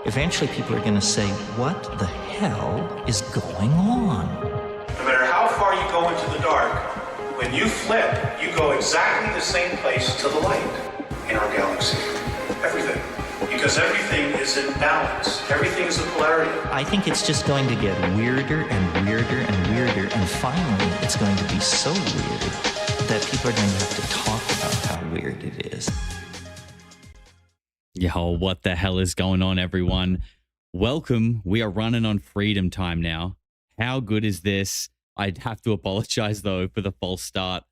eventually people are going to say, what the hell is going on? No matter how far you go into the dark, when you flip, you go exactly the same place to the light in our galaxy. Everything. Because everything is in balance. Everything is a polarity. I think it's just going to get weirder and weirder and weirder, and finally it's going to be so weird that people are going to have to talk about how weird it is. Yo, what the hell is going on, everyone? Welcome. We are running on freedom time now. How good is this? I'd have to apologize, though, for the false start.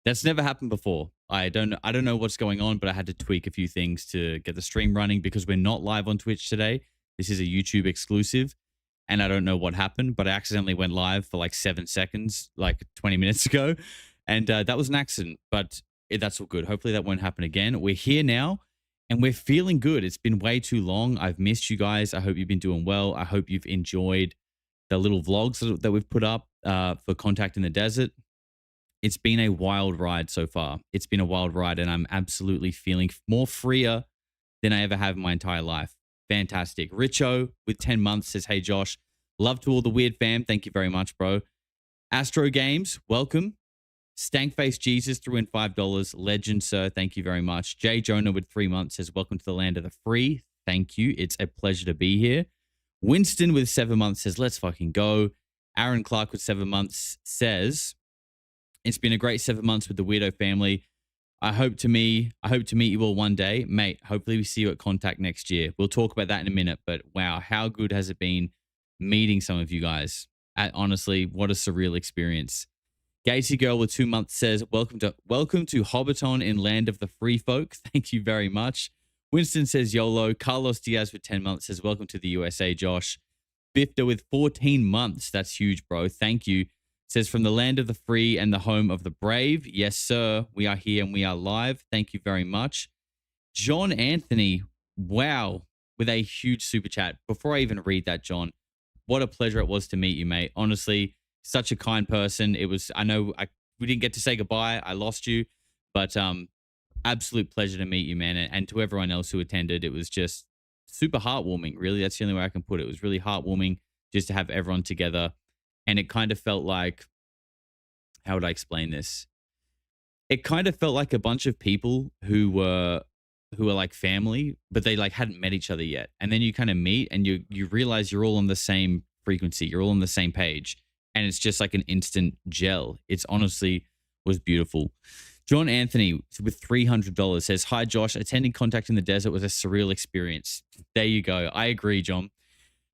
That's never happened before. I don't know what's going on, but I had to tweak a few things to get the stream running because we're not live on Twitch today. This is a YouTube exclusive, and I don't know what happened, but I accidentally went live for like 7 seconds, like 20 minutes ago, and that was an accident, but that's all good. Hopefully that won't happen again. We're here now, and we're feeling good. It's been way too long. I've missed you guys. I hope you've been doing well. I hope you've enjoyed the little vlogs that we've put up for Contact in the Desert. It's been a wild ride so far. It's been a wild ride, and I'm absolutely feeling more freer than I ever have in my entire life. Fantastic. Richo with 10 months says, hey, Josh, love to all the weird fam. Thank you very much, bro. Astro Games, welcome. Stankface Jesus threw in $5. Legend, sir. Thank you very much. Jay Jonah with 3 months says, welcome to the land of the free. Thank you. It's a pleasure to be here. Winston with 7 months says, let's fucking go. Aaron Clark with 7 months says, it's been a great 7 months with the Weirdo family. I hope to meet you all one day. Mate, hopefully we see you at Contact next year. We'll talk about that in a minute, but wow, how good has it been meeting some of you guys? Honestly, what a surreal experience. Gacy Girl with 2 months says, welcome to Hobbiton in Land of the Free Folk. Thank you very much. Winston says, YOLO. Carlos Diaz with 10 months says, welcome to the USA, Josh. Bifta with 14 months. That's huge, bro. Thank you. Says, from the land of the free and the home of the brave. Yes, sir. We are here and we are live. Thank you very much. John Anthony, wow, with a huge super chat. Before I even read that, John, what a pleasure it was to meet you, mate. Honestly, such a kind person. It was, we didn't get to say goodbye. I lost you, but absolute pleasure to meet you, man. And to everyone else who attended, it was just super heartwarming, really. That's the only way I can put it. It was really heartwarming just to have everyone together. And it kind of felt like, how would I explain this? It kind of felt like a bunch of people who were like family, but they like hadn't met each other yet. And then you kind of meet and you realize you're all on the same frequency. You're all on the same page. And it's just like an instant gel. It's honestly was beautiful. John Anthony with $300 says, hi, Josh. Attending Contact in the Desert was a surreal experience. There you go. I agree, John.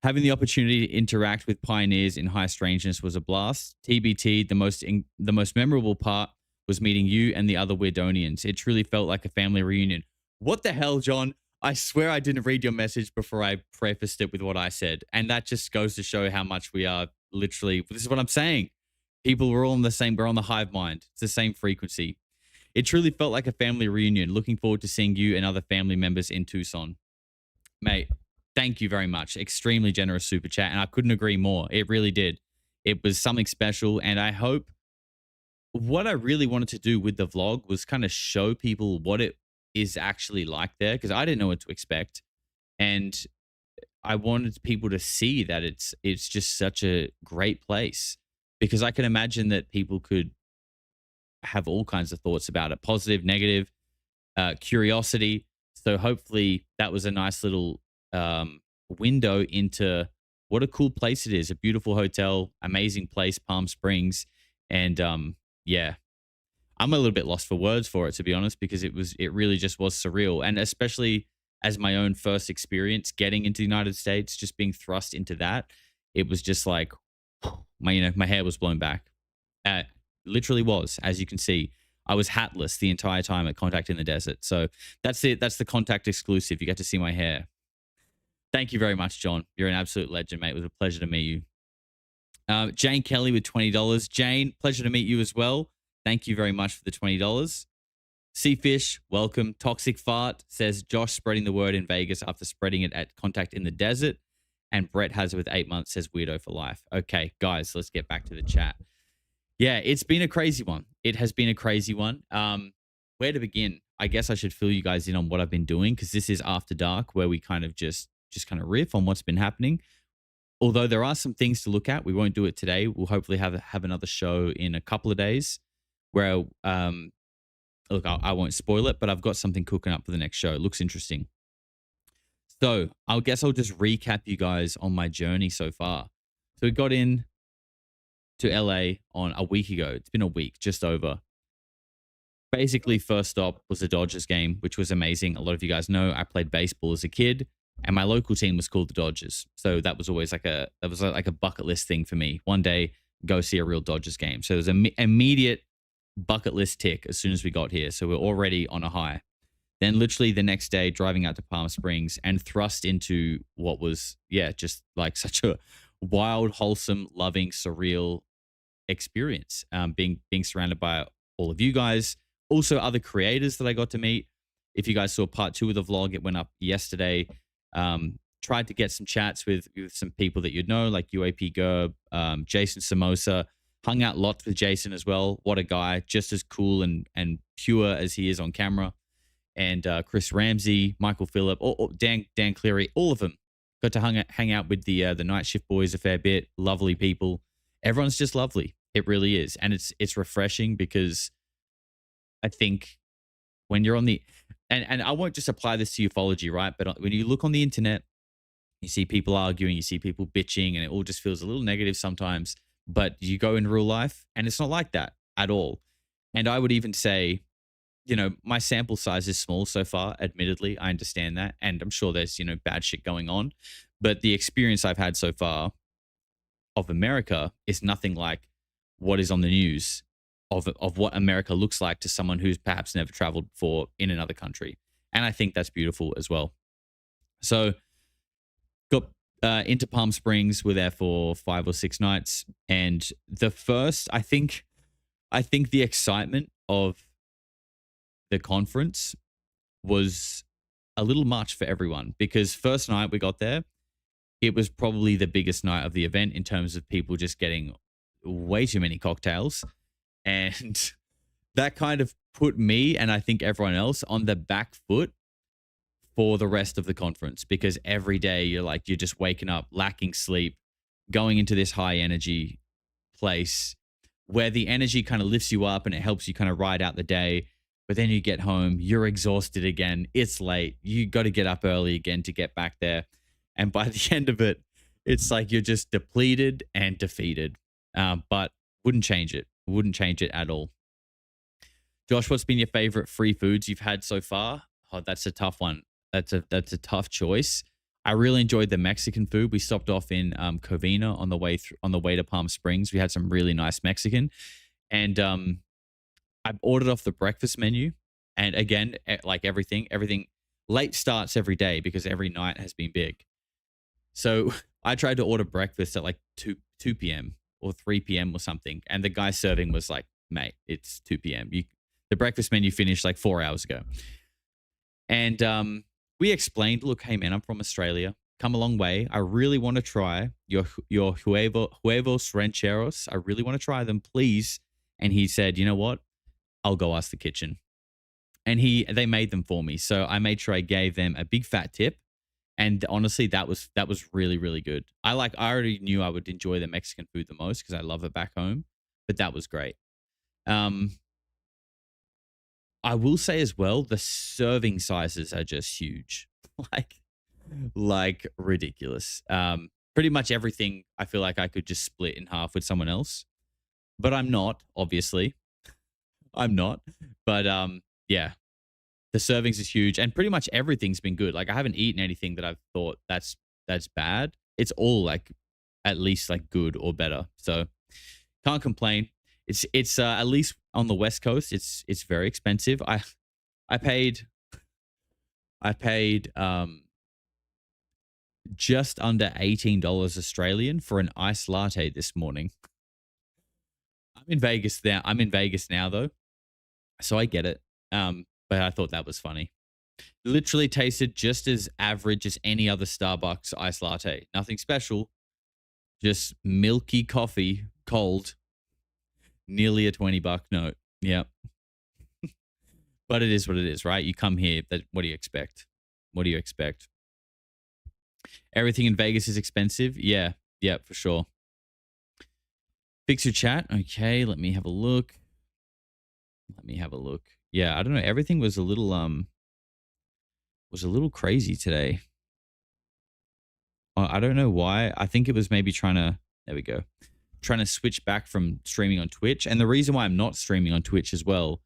Having the opportunity to interact with pioneers in high strangeness was a blast. TBT, the most memorable part was meeting you and the other Weirdonians. It truly felt like a family reunion. What the hell, John? I swear I didn't read your message before I prefaced it with what I said. And that just goes to show how much we are literally, this is what I'm saying. People were all on we're on the hive mind. It's the same frequency. It truly felt like a family reunion. Looking forward to seeing you and other family members in Tucson. Mate, thank you very much. Extremely generous super chat. And I couldn't agree more. It really did. It was something special. And I hope what I really wanted to do with the vlog was kind of show people what it is actually like there, because I didn't know what to expect. And I wanted people to see that it's just such a great place, because I can imagine that people could have all kinds of thoughts about it, positive, negative, curiosity. So hopefully that was a nice little window into what a cool place it is. A beautiful hotel, amazing place, Palm Springs. And yeah, I'm a little bit lost for words for it, to be honest, because it really just was surreal. And especially as my own first experience getting into the United States, just being thrust into that, it was just like my hair was blown back. Literally was, as you can see. I was hatless the entire time at Contact in the Desert. So that's it. That's the Contact exclusive. You get to see my hair. Thank you very much, John. You're an absolute legend, mate. It was a pleasure to meet you. Jane Kelly with $20. Jane, pleasure to meet you as well. Thank you very much for the $20. Seafish, welcome. Toxic Fart says, Josh spreading the word in Vegas after spreading it at Contact in the Desert. And Brett has it with 8 months says, weirdo for life. Okay, guys, let's get back to the chat. Yeah, it's been a crazy one. It has been a crazy one. Where to begin? I guess I should fill you guys in on what I've been doing, because this is After Dark, where we kind of just just kind of riff on what's been happening. Although there are some things to look at, we won't do it today. We'll hopefully have another show in a couple of days where look, I won't spoil it, but I've got something cooking up for the next show. It looks interesting. So I guess I'll just recap you guys on my journey so far. So we got in to LA on a week ago. It's been a week, just over. Basically, first stop was the Dodgers game, which was amazing. A lot of you guys know I played baseball as a kid, and my local team was called the Dodgers. So that was always like a bucket list thing for me. One day, go see a real Dodgers game. So it was an immediate bucket list tick as soon as we got here. So we're already on a high. Then literally the next day, driving out to Palm Springs and thrust into what was, just like such a wild, wholesome, loving, surreal experience. Being surrounded by all of you guys, also other creators that I got to meet. If you guys saw part 2 of the vlog, it went up yesterday. Tried to get some chats with some people that you'd know, like UAP Gerb, Jason Samosa. Hung out lots with Jason as well. What a guy, just as cool and pure as he is on camera. And Chris Ramsey, Michael Phillip, Dan Cleary, all of them. Got to hang out with the Night Shift boys a fair bit. Lovely people. Everyone's just lovely. It really is. And it's refreshing because I think when you're on the... And I won't just apply this to ufology, right? But when you look on the internet, you see people arguing, you see people bitching, and it all just feels a little negative sometimes. But you go in real life, and it's not like that at all. And I would even say, my sample size is small so far, admittedly. I understand that. And I'm sure there's, bad shit going on. But the experience I've had so far of America is nothing like what is on the news of what America looks like to someone who's perhaps never traveled before in another country. And I think that's beautiful as well. So got into Palm Springs. We're there for 5 or 6 nights. And the first, I think the excitement of the conference was a little much for everyone, because first night we got there, it was probably the biggest night of the event in terms of people just getting way too many cocktails. And that kind of put me, and I think everyone else, on the back foot for the rest of the conference, because every day you're just waking up, lacking sleep, going into this high energy place where the energy kind of lifts you up and it helps you kind of ride out the day. But then you get home, you're exhausted again. It's late. You got to get up early again to get back there. And by the end of it, it's like you're just depleted and defeated. But wouldn't change it. Wouldn't change it at all. Josh, what's been your favorite free foods you've had so far? Oh, that's a tough one. That's a tough choice. I really enjoyed the Mexican food. We stopped off in Covina on the way to Palm Springs. We had some really nice Mexican, and I've ordered off the breakfast menu. And again, like everything late starts every day because every night has been big. So I tried to order breakfast at like 2 p.m. or 3 p.m. or something, and the guy serving was like, "Mate, it's 2 p.m. The breakfast menu finished like 4 hours ago." And we explained, "Look, hey man, I'm from Australia. Come a long way. I really want to try your huevos rancheros. I really want to try them, please." And he said, "You know what? I'll go ask the kitchen." And they made them for me. So I made sure I gave them a big fat tip. And honestly, that was really, really good. I already knew I would enjoy the Mexican food the most because I love it back home, but that was great. I will say as well, the serving sizes are just huge, like ridiculous. Pretty much everything I feel like I could just split in half with someone else, but I'm not, obviously. I'm not, but yeah. The servings is huge, and pretty much everything's been good. Like I haven't eaten anything that I've thought that's bad. It's all like at least like good or better. So can't complain. It's at least on the West Coast, it's very expensive. I paid just under $18 Australian for an iced latte this morning. I'm in Vegas now though, so I get it. But I thought that was funny. Literally tasted just as average as any other Starbucks iced latte. Nothing special, just milky coffee, cold. Nearly a $20 note. Yep. But it is what it is, right? You come here, what do you expect? What do you expect? Everything in Vegas is expensive. Yeah, for sure. Fix your chat. Okay, let me have a look. Yeah, I don't know. Everything was a little crazy today. I don't know why. I think it was maybe there we go. Trying to switch back from streaming on Twitch. And the reason why I'm not streaming on Twitch as well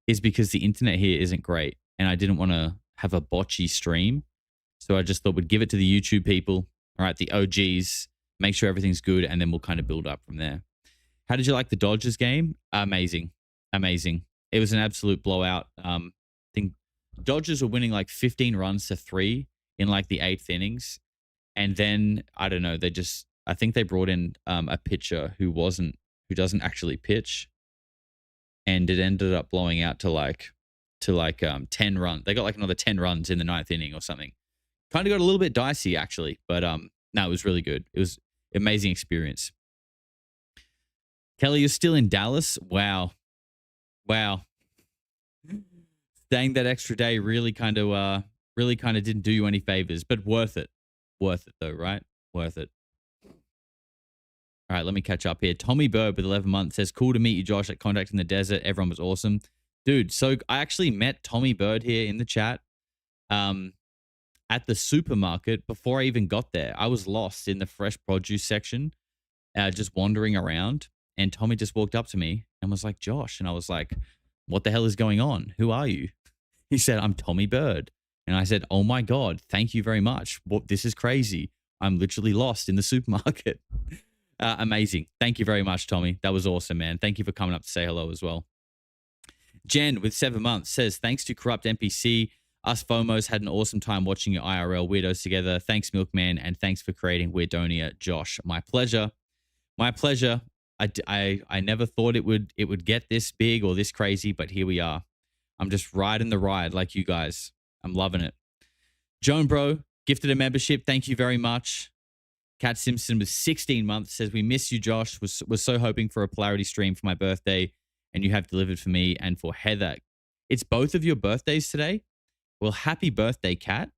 is because the internet here isn't great. And I didn't want to have a botchy stream. So I just thought we'd give it to the YouTube people. All right, the OGs, make sure everything's good, and then we'll kind of build up from there. How did you like the Dodgers game? Amazing. It was an absolute blowout. I think Dodgers were winning like 15 runs to 3 in like the 8th innings. And then, I don't know, I think they brought in a pitcher who doesn't actually pitch. And it ended up blowing out to 10 runs. They got like another 10 runs in the 9th inning or something. Kind of got a little bit dicey actually, but no, it was really good. It was an amazing experience. Kelly, you're still in Dallas? Wow. Staying that extra day really kind of didn't do you any favors, but worth it. Worth it though, right? Worth it. All right, let me catch up here. Tommy Bird with 11 months says, cool to meet you, Josh, at Contact in the Desert. Everyone was awesome. Dude, so I actually met Tommy Bird here in the chat at the supermarket before I even got there. I was lost in the fresh produce section, just wandering around. And Tommy just walked up to me and was like, Josh. And I was like, what the hell is going on? Who are you? He said, I'm Tommy Bird. And I said, oh my God, thank you very much. This is crazy. I'm literally lost in the supermarket. Amazing. Thank you very much, Tommy. That was awesome, man. Thank you for coming up to say hello as well. Jen with 7 months says, thanks to Corrupt NPC, us FOMOs had an awesome time watching your IRL weirdos together. Thanks, Milkman, and thanks for creating Weirdonia, Josh. My pleasure. My pleasure. I never thought it would get this big or this crazy, but here we are. I'm just riding the ride like you guys. I'm loving it. Joan Bro gifted a membership. Thank you very much. Kat Simpson with 16 months says, we miss you, Josh. Was so hoping for a Polarity stream for my birthday, and you have delivered for me and for Heather. It's both of your birthdays today. Well, happy birthday, Kat,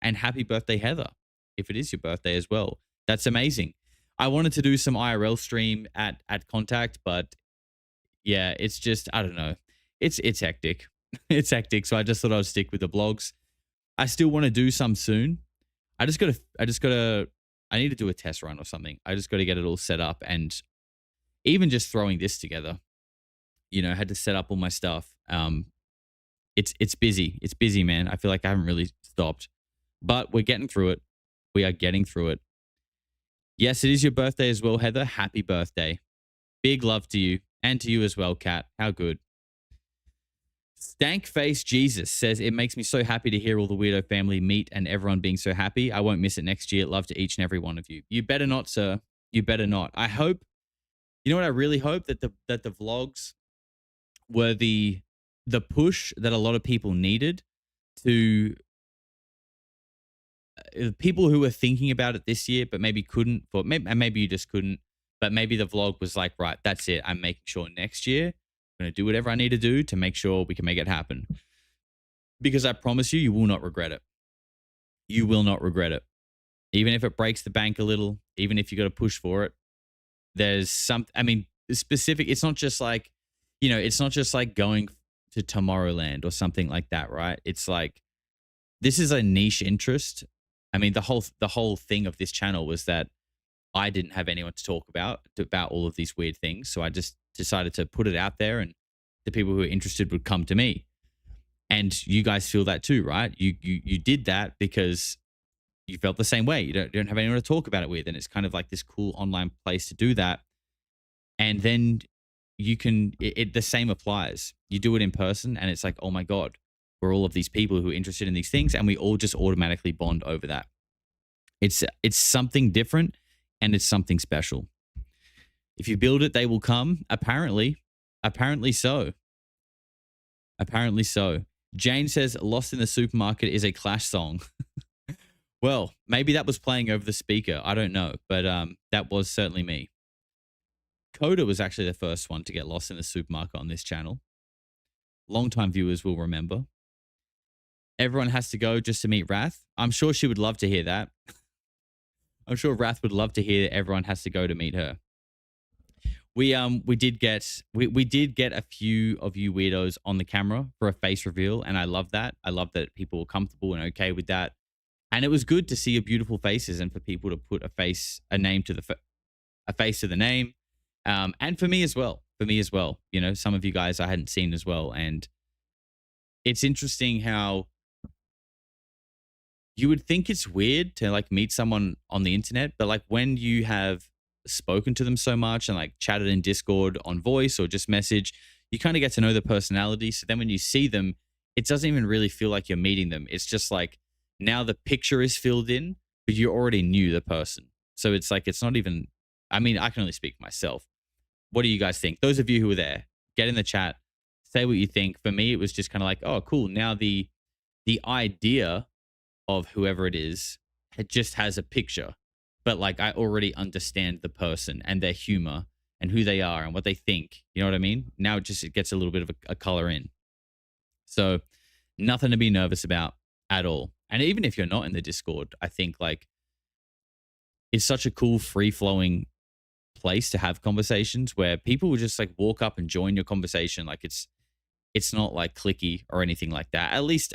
and happy birthday, Heather, if it is your birthday as well. That's amazing. I wanted to do some IRL stream at Contact, but yeah, it's just, I don't know. It's hectic. It's hectic. So I just thought I would stick with the blogs. I still want to do some soon. I need to do a test run or something. I just got to get it all set up, and even just throwing this together, I had to set up all my stuff. It's busy. It's busy, man. I feel like I haven't really stopped, but we're getting through it. We are getting through it. Yes, it is your birthday as well, Heather. Happy birthday. Big love to you, and to you as well, Kat. How good. Stank Face Jesus says, it makes me so happy to hear all the Weirdo family meet and everyone being so happy. I won't miss it next year. Love to each and every one of you. You better not, sir. You better not. I hope, what I really hope, that the vlogs were the push that a lot of people needed to people who were thinking about it this year, but maybe couldn't, and maybe you just couldn't, but maybe the vlog was like, right, that's it. I'm making sure next year I'm going to do whatever I need to do to make sure we can make it happen. Because I promise you, you will not regret it. You will not regret it. Even if it breaks the bank a little, even if you got to push for it, there's specific, it's not just like, it's not just like going to Tomorrowland or something like that, right? It's like, this is a niche interest. The whole thing of this channel was that I didn't have anyone to talk about all of these weird things. So I just decided to put it out there, and the people who are interested would come to me. And you guys feel that too, right? You did that because you felt the same way. You don't have anyone to talk about it with. And it's kind of like this cool online place to do that. And then you can, the same applies. You do it in person and it's like, oh my God, we're all of these people who are interested in these things, and we all just automatically bond over that. It's something different, and it's something special. If you build it, they will come. Apparently so. Apparently so. Jane says, Lost in the Supermarket is a Clash song. Well, maybe that was playing over the speaker. I don't know, but that was certainly me. Coda was actually the first one to get lost in the supermarket on this channel. Longtime viewers will remember. Everyone has to go just to meet Wrath. I'm sure she would love to hear that. I'm sure Wrath would love to hear that everyone has to go to meet her. We did get a few of you weirdos on the camera for a face reveal, and I love that. I love that people were comfortable and okay with that. And it was good to see your beautiful faces and for people to put a name to a face to the name. And for me as well. You know, some of you guys I hadn't seen as well. And it's interesting how you would think it's weird to like meet someone on the internet, but like when you have spoken to them so much and like chatted in Discord on voice or just message, you kind of get to know the personality. So then when you see them, it doesn't even really feel like you're meeting them. It's just like now the picture is filled in, but you already knew the person. So it's like, it's not even, I mean, I can only speak for myself. What do you guys think? Those of you who were there, get in the chat, say what you think. For me, it was just kind of like, oh, cool. Now the idea of whoever it is, it just has a picture, but like I already understand the person and their humor and who they are and what they think. You know what I mean? Now it gets a little bit of a color in. So nothing to be nervous about at all. And even if you're not in the Discord, I think like it's such a cool free flowing place to have conversations where people will just like walk up and join your conversation. Like it's not like clicky or anything like that. At least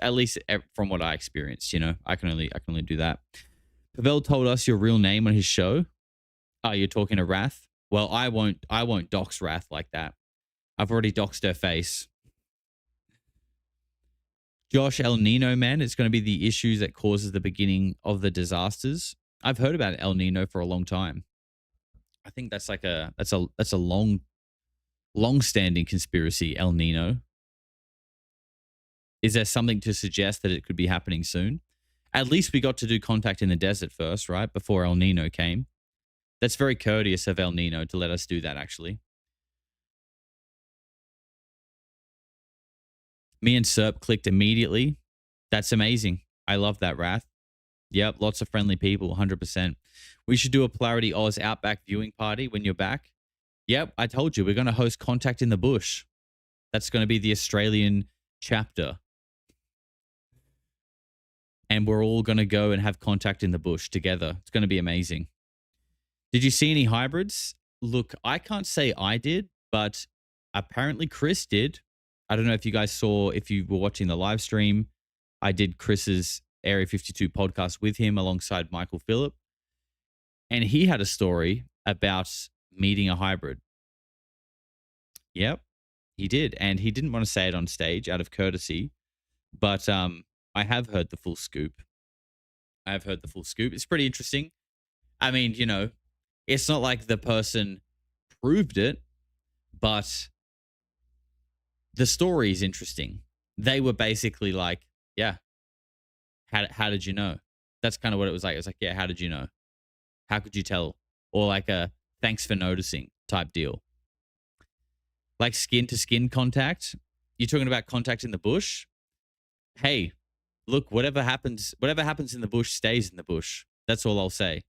from what I experienced, you know, I can only do that. Pavel told us your real name on his show. Oh, you're talking to Wrath? Well, I won't dox Wrath like that. I've already doxed her face. Josh, El Nino, man, it's going to be the issues that causes the beginning of the disasters. I've heard about El Nino for a long time. I think that's like that's a long-standing conspiracy, El Nino. Is there something to suggest that it could be happening soon? At least we got to do contact in the desert first, right? Before El Nino came. That's very courteous of El Nino to let us do that, actually. Me and Serp clicked immediately. That's amazing. I love that, Wrath. Yep, lots of friendly people, 100%. We should do a Polarity Oz Outback viewing party when you're back. Yep, I told you, we're going to host Contact in the Bush. That's going to be the Australian chapter. And we're all going to go and have contact in the bush together. It's going to be amazing. Did you see any hybrids? Look, I can't say I did, but apparently Chris did. I don't know if you guys saw, if you were watching the live stream, I did Chris's Area 52 podcast with him alongside Michael Phillip. And he had a story about meeting a hybrid. Yep, he did. And he didn't want to say it on stage out of courtesy, but I have heard the full scoop. It's pretty interesting. I mean, you know, it's not like the person proved it, but the story is interesting. They were basically like, yeah, how did you know? That's kind of what it was like. It was like, yeah, how did you know? How could you tell? Or like a thanks for noticing type deal. Like skin to skin contact. You're talking about contact in the bush? Hey, look, whatever happens in the bush stays in the bush. That's all I'll say.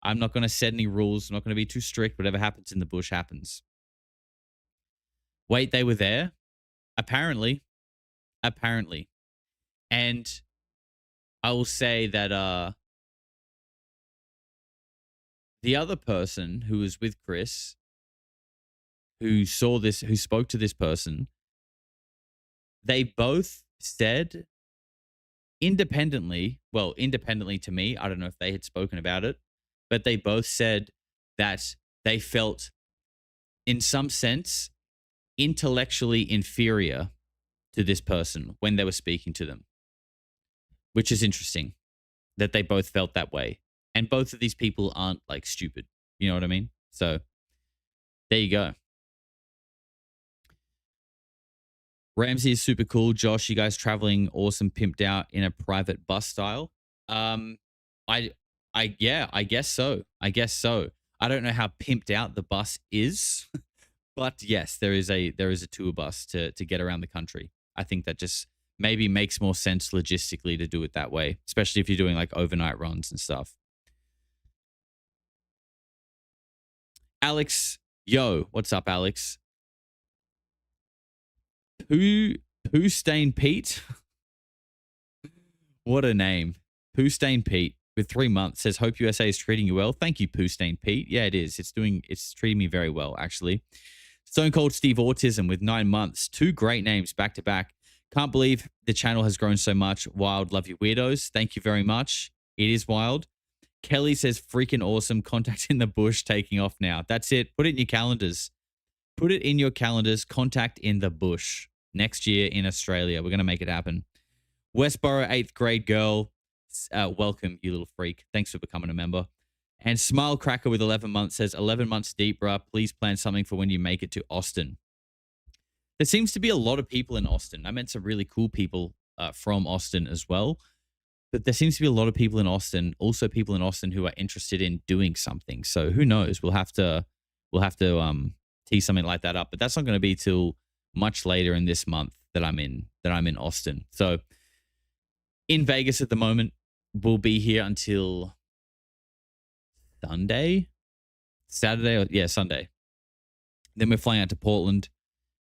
I'm not going to set any rules. I'm not going to be too strict. Whatever happens in the bush happens. Wait, they were there? Apparently. And I will say that the other person who was with Chris, who spoke to this person, they both said independently to me, I don't know if they had spoken about it, but they both said that they felt, in some sense, intellectually inferior to this person when they were speaking to them, which is interesting that they both felt that way. And both of these people aren't like stupid. You know what I mean? So there you go. Ramsey is super cool. Josh, you guys traveling awesome, pimped out in a private bus style. I guess so. I don't know how pimped out the bus is, but yes, there is a tour bus to get around the country. I think that just maybe makes more sense logistically to do it that way, especially if you're doing like overnight runs and stuff. Alex, yo, what's up, Alex? Poo Stain Pete? What a name. Poo Stain Pete. with 3 months says, hope USA is treating you well. Thank you, Poo Stain Pete. Yeah, it is. It's treating me very well, actually. Stone Cold Steve Autism with 9 months. 2 great names back to back. Can't believe the channel has grown so much. Wild, love you weirdos. Thank you very much. It is wild. Kelly says, freaking awesome. Contact in the bush taking off now. That's it. Put it in your calendars. Put it in your calendars. Contact in the bush next year in Australia. We're going to make it happen. Westboro, 8th grade girl. Welcome, you little freak. Thanks for becoming a member. And Smile Cracker with 11 months says, 11 months deep, bruh. Please plan something for when you make it to Austin. There seems to be a lot of people in Austin. I met some really cool people from Austin as well. But there seems to be a lot of people in Austin, also people in Austin who are interested in doing something. So who knows? We'll have to tee something like that up. But that's not going to be till much later in this month that I'm in Austin. So in Vegas at the moment, we'll be here until Sunday. Sunday. Then we're flying out to Portland,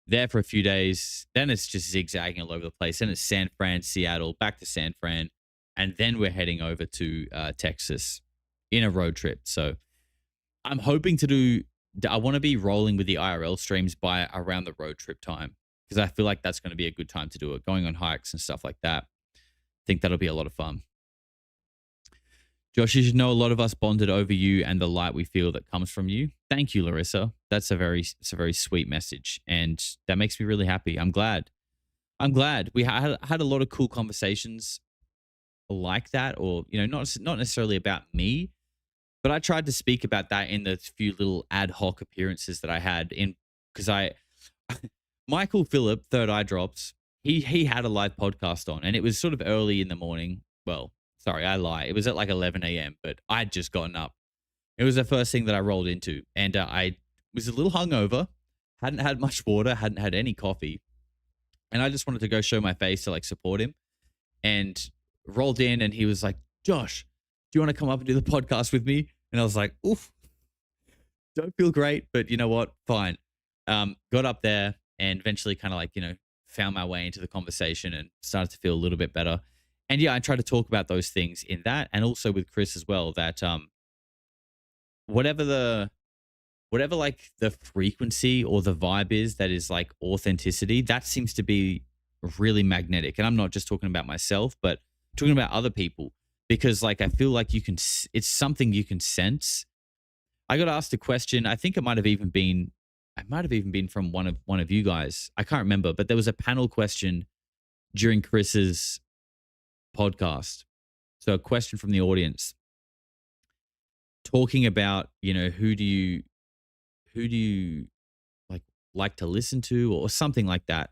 there for a few days. Then it's just zigzagging all over the place. Then it's San Fran, Seattle, back to San Fran. And then we're heading over to Texas in a road trip. So I'm hoping I want to be rolling with the IRL streams by around the road trip time, because I feel like that's going to be a good time to do it, going on hikes and stuff like that. I think that'll be a lot of fun. Josh, you should know a lot of us bonded over you and the light we feel that comes from you. Thank you, Larissa. It's a very sweet message, and that makes me really happy. I'm glad. We had a lot of cool conversations like that, or not necessarily about me, but I tried to speak about that in the few little ad hoc appearances that I had in, because Michael Phillip, Third Eye Drops, he had a live podcast on, and it was sort of early in the morning. Well, sorry, I lie. It was at like 11 a.m., but I'd just gotten up. It was the first thing that I rolled into, and I was a little hungover, hadn't had much water, hadn't had any coffee, and I just wanted to go show my face to like support him, and rolled in, and he was like, Josh, do you want to come up and do the podcast with me? And I was like, oof, don't feel great, but you know what? Fine. Got up there and eventually kind of like, found my way into the conversation and started to feel a little bit better. And yeah, I tried to talk about those things in that, and also with Chris as well, that whatever like the frequency or the vibe is that is like authenticity, that seems to be really magnetic. And I'm not just talking about myself, but talking about other people, because like I feel like it's something you can sense. I got asked a question. I think it might have even been from one of you guys. I can't remember, but there was a panel question during Chris's podcast. So a question from the audience talking about, who do you like to listen to, or something like that.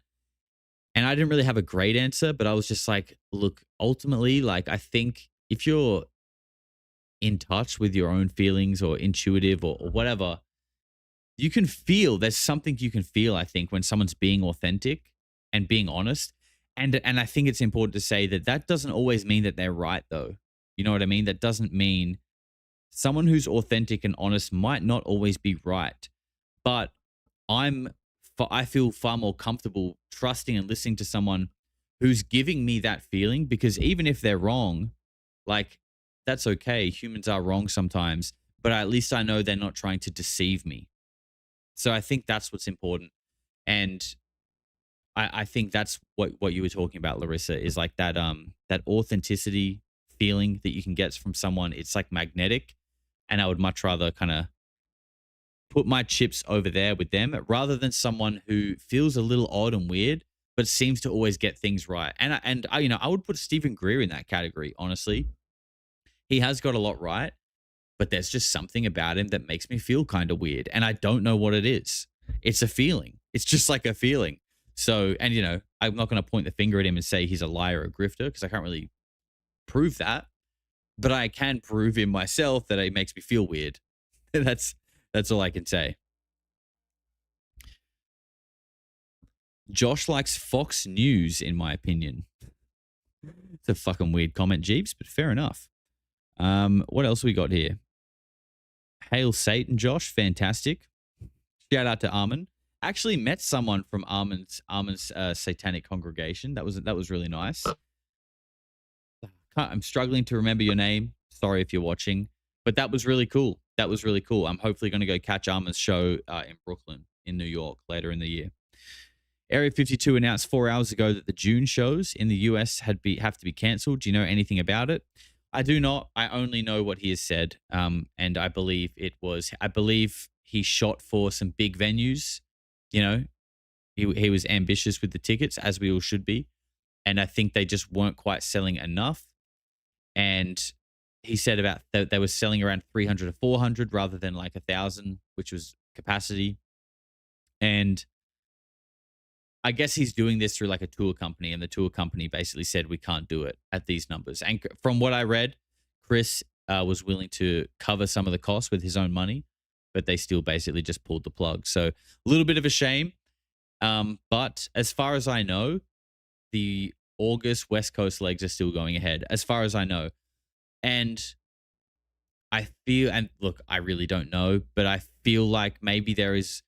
And I didn't really have a great answer, but I was just like, look, ultimately, like, I think if you're in touch with your own feelings or intuitive or whatever, you can feel, there's something you can feel, I think, when someone's being authentic and being honest. And I think it's important to say that doesn't always mean that they're right, though. You know what I mean? That doesn't mean someone who's authentic and honest might not always be right. But I feel far more comfortable trusting and listening to someone who's giving me that feeling, because even if they're wrong, like, that's okay. Humans are wrong sometimes, but at least I know they're not trying to deceive me. So I think that's what's important. And I think that's what you were talking about, Larissa, is like that authenticity feeling that you can get from someone. It's like magnetic. And I would much rather kind of put my chips over there with them rather than someone who feels a little odd and weird, but seems to always get things right. And I would put Stephen Greer in that category, honestly. He has got a lot right, but there's just something about him that makes me feel kind of weird. And I don't know what it is. It's a feeling. It's just like a feeling. So, and I'm not going to point the finger at him and say he's a liar or a grifter, because I can't really prove that, but I can prove in myself that it makes me feel weird. That's all I can say. Josh likes Fox News, in my opinion. It's a fucking weird comment, Jeeps, but fair enough. What else we got here? Hail Satan, Josh. Fantastic. Shout out to Armin. Actually met someone from Armin's satanic congregation. That was really nice. I'm struggling to remember your name. Sorry if you're watching, but that was really cool. That was really cool. I'm hopefully going to go catch Arma's show in Brooklyn, in New York, later in the year. Area 52 announced 4 hours ago that the June shows in the US have to be cancelled. Do you know anything about it? I do not. I only know what he has said, and I believe he shot for some big venues. You know, he was ambitious with the tickets, as we all should be, and I think they just weren't quite selling enough. And he said about they were selling around 300 to 400 rather than like 1,000, which was capacity. And I guess he's doing this through like a tour company, and the tour company basically said we can't do it at these numbers. And from what I read, Chris was willing to cover some of the costs with his own money, but they still basically just pulled the plug. So a little bit of a shame. But as far as I know, the August West Coast legs are still going ahead, as far as I know. And I feel, and look, I really don't know, but I feel like maybe there is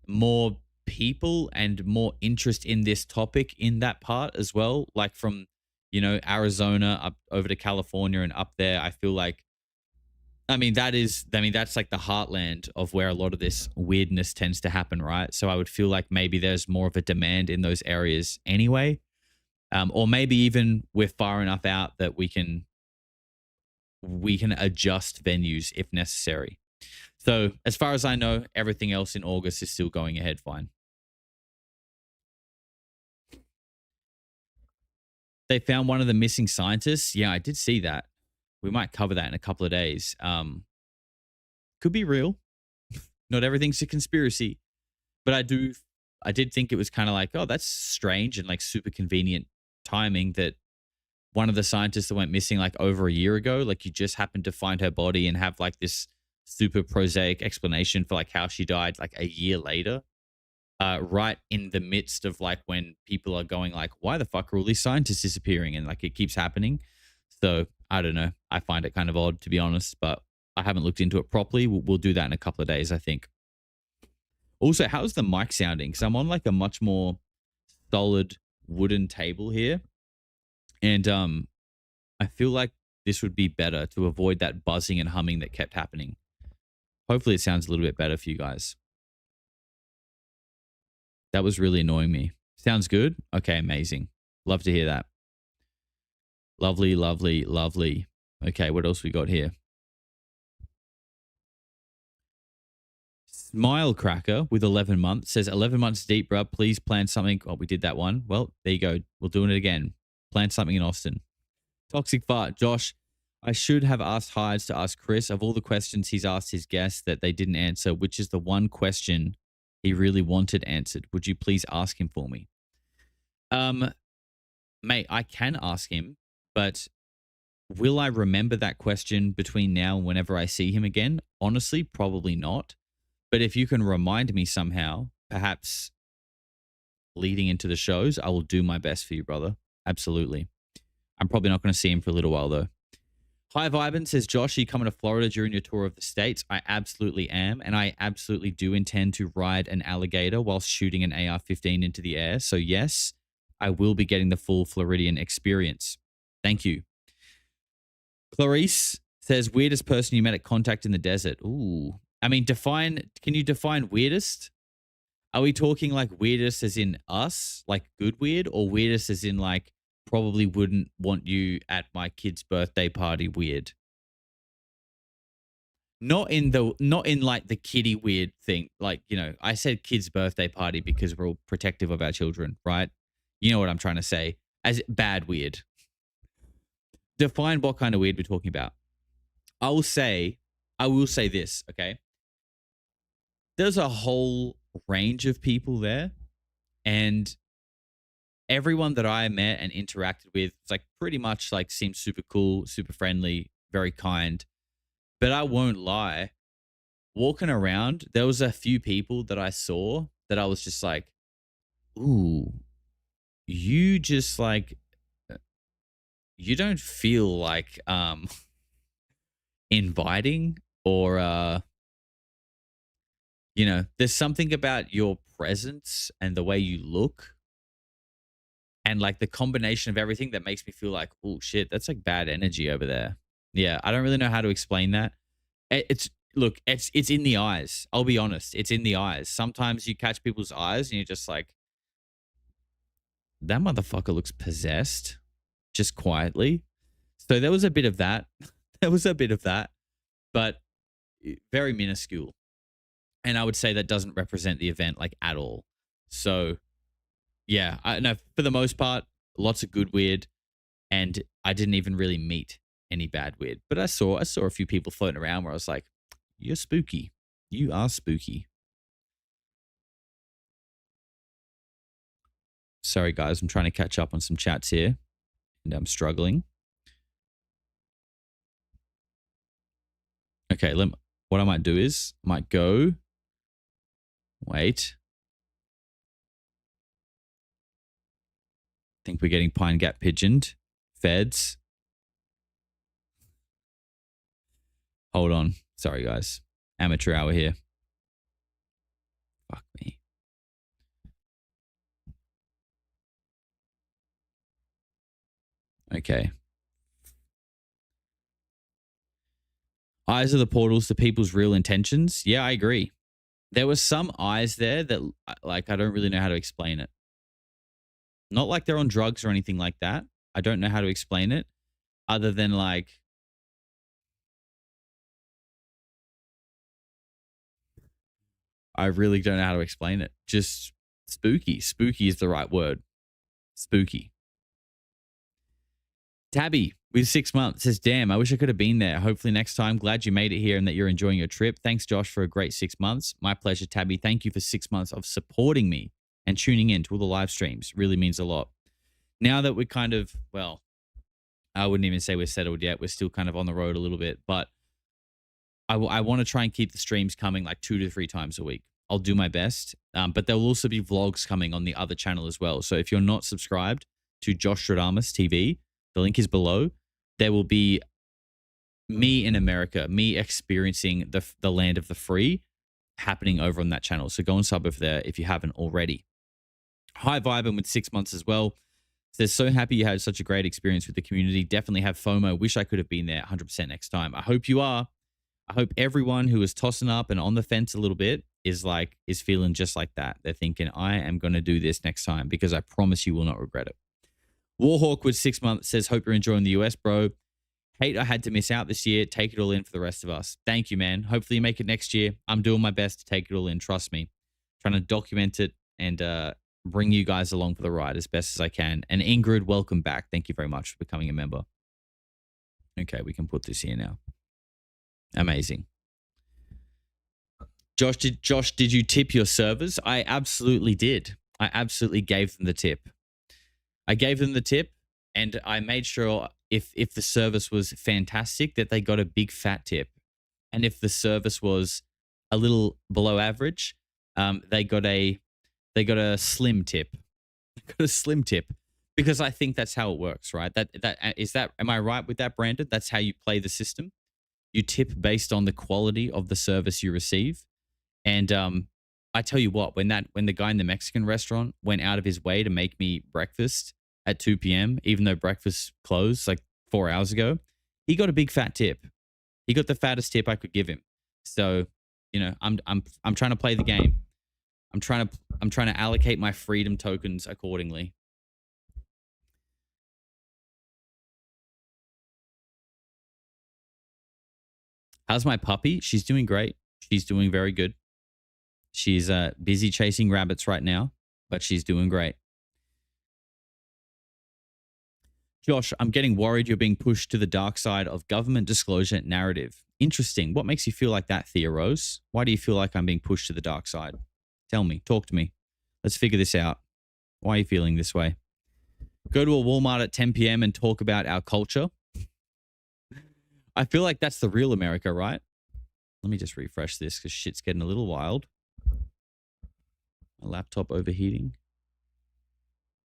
more people and more interest in this topic in that part as well, like from Arizona up over to California and up there. I feel like that's like the heartland of where a lot of this weirdness tends to happen, right? So I would feel like maybe there's more of a demand in those areas anyway, or maybe even we're far enough out that we can adjust venues if necessary. So as far as I know, everything else in August is still going ahead fine. They found one of the missing scientists. Yeah, I did see that. We might cover that in a couple of days. Could be real. Not everything's a conspiracy. But I did think it was kind of like, oh, that's strange and like super convenient timing that one of the scientists that went missing like over a year ago, like you just happened to find her body and have like this super prosaic explanation for like how she died like a year later, right in the midst of like when people are going like, why the fuck are all these scientists disappearing? And like it keeps happening. So I don't know. I find it kind of odd, to be honest, but I haven't looked into it properly. We'll do that in a couple of days, I think. Also, how's the mic sounding? Because I'm on like a much more solid wooden table here. And I feel like this would be better to avoid that buzzing and humming that kept happening. Hopefully it sounds a little bit better for you guys. That was really annoying me. Sounds good? Okay, amazing. Love to hear that. Lovely, lovely, lovely. Okay, what else we got here? Smile Cracker with 11 months says 11 months deep, bruh. Please plan something. Oh, we did that one. Well, there you go. We're doing it again. Plan something in Austin. Toxic Fart. Josh, I should have asked Hides to ask Chris of all the questions he's asked his guests that they didn't answer, which is the one question he really wanted answered. Would you please ask him for me? Mate, I can ask him, but will I remember that question between now and whenever I see him again? Honestly, probably not. But if you can remind me somehow, perhaps leading into the shows, I will do my best for you, brother. Absolutely. I'm probably not going to see him for a little while, though. Hi, Viben says, Josh, are you coming to Florida during your tour of the States? I absolutely am, and I absolutely do intend to ride an alligator whilst shooting an AR-15 into the air. So, yes, I will be getting the full Floridian experience. Thank you. Clarice says, weirdest person you met at Contact in the desert. Ooh. I mean, can you define weirdest? Are we talking like weirdest as in us, like good weird, or weirdest as in like probably wouldn't want you at my kid's birthday party weird? Not in like the kiddie weird thing. Like, I said kid's birthday party because we're all protective of our children, right? You know what I'm trying to say. As bad weird. Define what kind of weird we're talking about. I will say this, okay? There's a whole range of people there, and everyone that I met and interacted with was like pretty much like seemed super cool, super friendly, very kind. But I won't lie, walking around, there was a few people that I saw that I was just like, ooh, you just like, you don't feel like inviting or there's something about your presence and the way you look and like the combination of everything that makes me feel like, oh shit, that's like bad energy over there. Yeah, I don't really know how to explain that. It's look, it's in the eyes. I'll be honest, it's in the eyes. Sometimes you catch people's eyes and you're just like, that motherfucker looks possessed, just quietly. So there was a bit of that. There was a bit of that, but very minuscule. And I would say that doesn't represent the event like at all. So yeah, I know for the most part, lots of good weird, and I didn't even really meet any bad weird. But I saw a few people floating around where I was like, "You're spooky. You are spooky." Sorry guys, I'm trying to catch up on some chats here, and I'm struggling. Okay, what I might do is might go. Wait. Think we're getting Pine Gap pigeoned. Feds. Hold on. Sorry, guys. Amateur hour here. Fuck me. Okay. Eyes are the portals to people's real intentions. Yeah, I agree. There was some eyes there that, like, I don't really know how to explain it. Not like they're on drugs or anything like that. I don't know how to explain it other than like, I really don't know how to explain it. Just spooky. Spooky is the right word. Spooky. Tabby with 6 months says, damn, I wish I could have been there. Hopefully next time. Glad you made it here and that you're enjoying your trip. Thanks, Josh, for a great 6 months. My pleasure, Tabby. Thank you for 6 months of supporting me and tuning in to all the live streams. Really means a lot. Now that we're kind of, well, I wouldn't even say we're settled yet. We're still kind of on the road a little bit, but I want to try and keep the streams coming like 2 to 3 times a week. I'll do my best. But there will also be vlogs coming on the other channel as well. So if you're not subscribed to Josh Stradamus TV, the link is below. There will be me in America, me experiencing the land of the free happening over on that channel. So go and sub over there if you haven't already. Hi Vibin with 6 months as well. Says, so happy you had such a great experience with the community. Definitely have FOMO. Wish I could have been there 100% next time. I hope you are. I hope everyone who is tossing up and on the fence a little bit is feeling just like that. They're thinking, I am going to do this next time because I promise you will not regret it. Warhawk with 6 months says, hope you're enjoying the US, bro. Hate I had to miss out this year. Take it all in for the rest of us. Thank you, man. Hopefully you make it next year. I'm doing my best to take it all in. Trust me. Trying to document it and bring you guys along for the ride as best as I can. And Ingrid, welcome back. Thank you very much for becoming a member. Okay, we can put this here now. Amazing. Josh, did you tip your servers? I absolutely did. I absolutely gave them the tip. I gave them the tip and I made sure if the service was fantastic that they got a big fat tip. And if the service was a little below average, they got a slim tip. They got a slim tip because I think that's how it works, right? Am I right with that, Brandon? That's how you play the system. You tip based on the quality of the service you receive. And I tell you what, when the guy in the Mexican restaurant went out of his way to make me breakfast at 2 p.m., even though breakfast closed like 4 hours ago, he got a big fat tip. He got the fattest tip I could give him. So, you know, I'm trying to play the game. I'm trying to allocate my freedom tokens accordingly. How's my puppy? She's doing great. She's doing very good. She's busy chasing rabbits right now, but she's doing great. Josh, I'm getting worried you're being pushed to the dark side of government disclosure narrative. Interesting. What makes you feel like that, Thea Rose? Why do you feel like I'm being pushed to the dark side? Tell me. Talk to me. Let's figure this out. Why are you feeling this way? Go to a Walmart at 10 p.m. and talk about our culture. I feel like that's the real America, right? Let me just refresh this because shit's getting a little wild. My laptop overheating.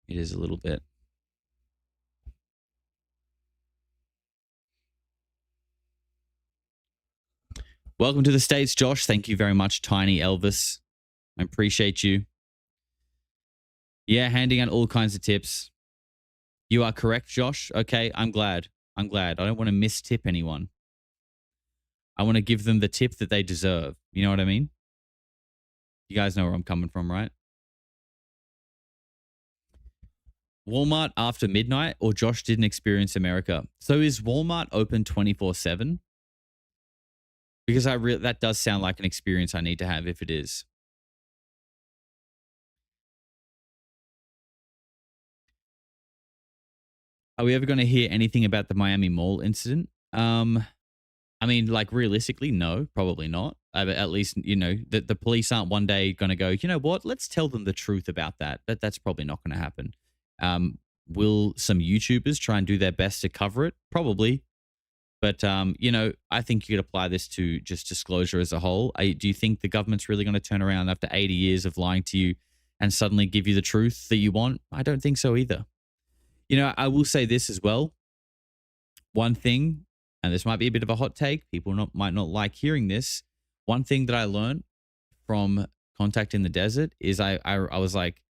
It is a little bit. Welcome to the States, Josh. Thank you very much, Tiny Elvis. I appreciate you. Yeah, handing out all kinds of tips. You are correct, Josh. Okay, I'm glad. I'm glad. I don't want to mistip anyone. I want to give them the tip that they deserve. You know what I mean? You guys know where I'm coming from, right? Walmart after midnight, or Josh didn't experience America. So is Walmart open 24/7? Because that does sound like an experience I need to have if it is. Are we ever going to hear anything about the Miami Mall incident? I mean, like realistically, no, probably not. At least, you know, the police aren't one day going to go, you know what, let's tell them the truth about that. That's probably not going to happen. Will some YouTubers try and do their best to cover it? Probably. But, you know, I think you could apply this to just disclosure as a whole. Do you think the government's really going to turn around after 80 years of lying to you and suddenly give you the truth that you want? I don't think so either. You know, I will say this as well. One thing, and this might be a bit of a hot take, people might not like hearing this. One thing that I learned from Contact in the Desert is I was like,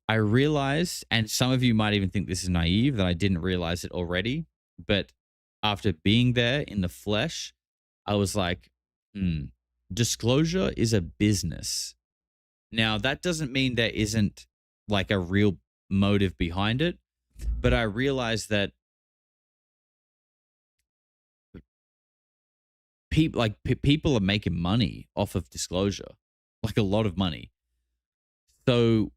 I realized, and some of you might even think this is naive, that I didn't realize it already. But after being there in the flesh, I was like, disclosure is a business. Now, that doesn't mean there isn't like a real motive behind it, but I realized that people are making money off of disclosure, like a lot of money. So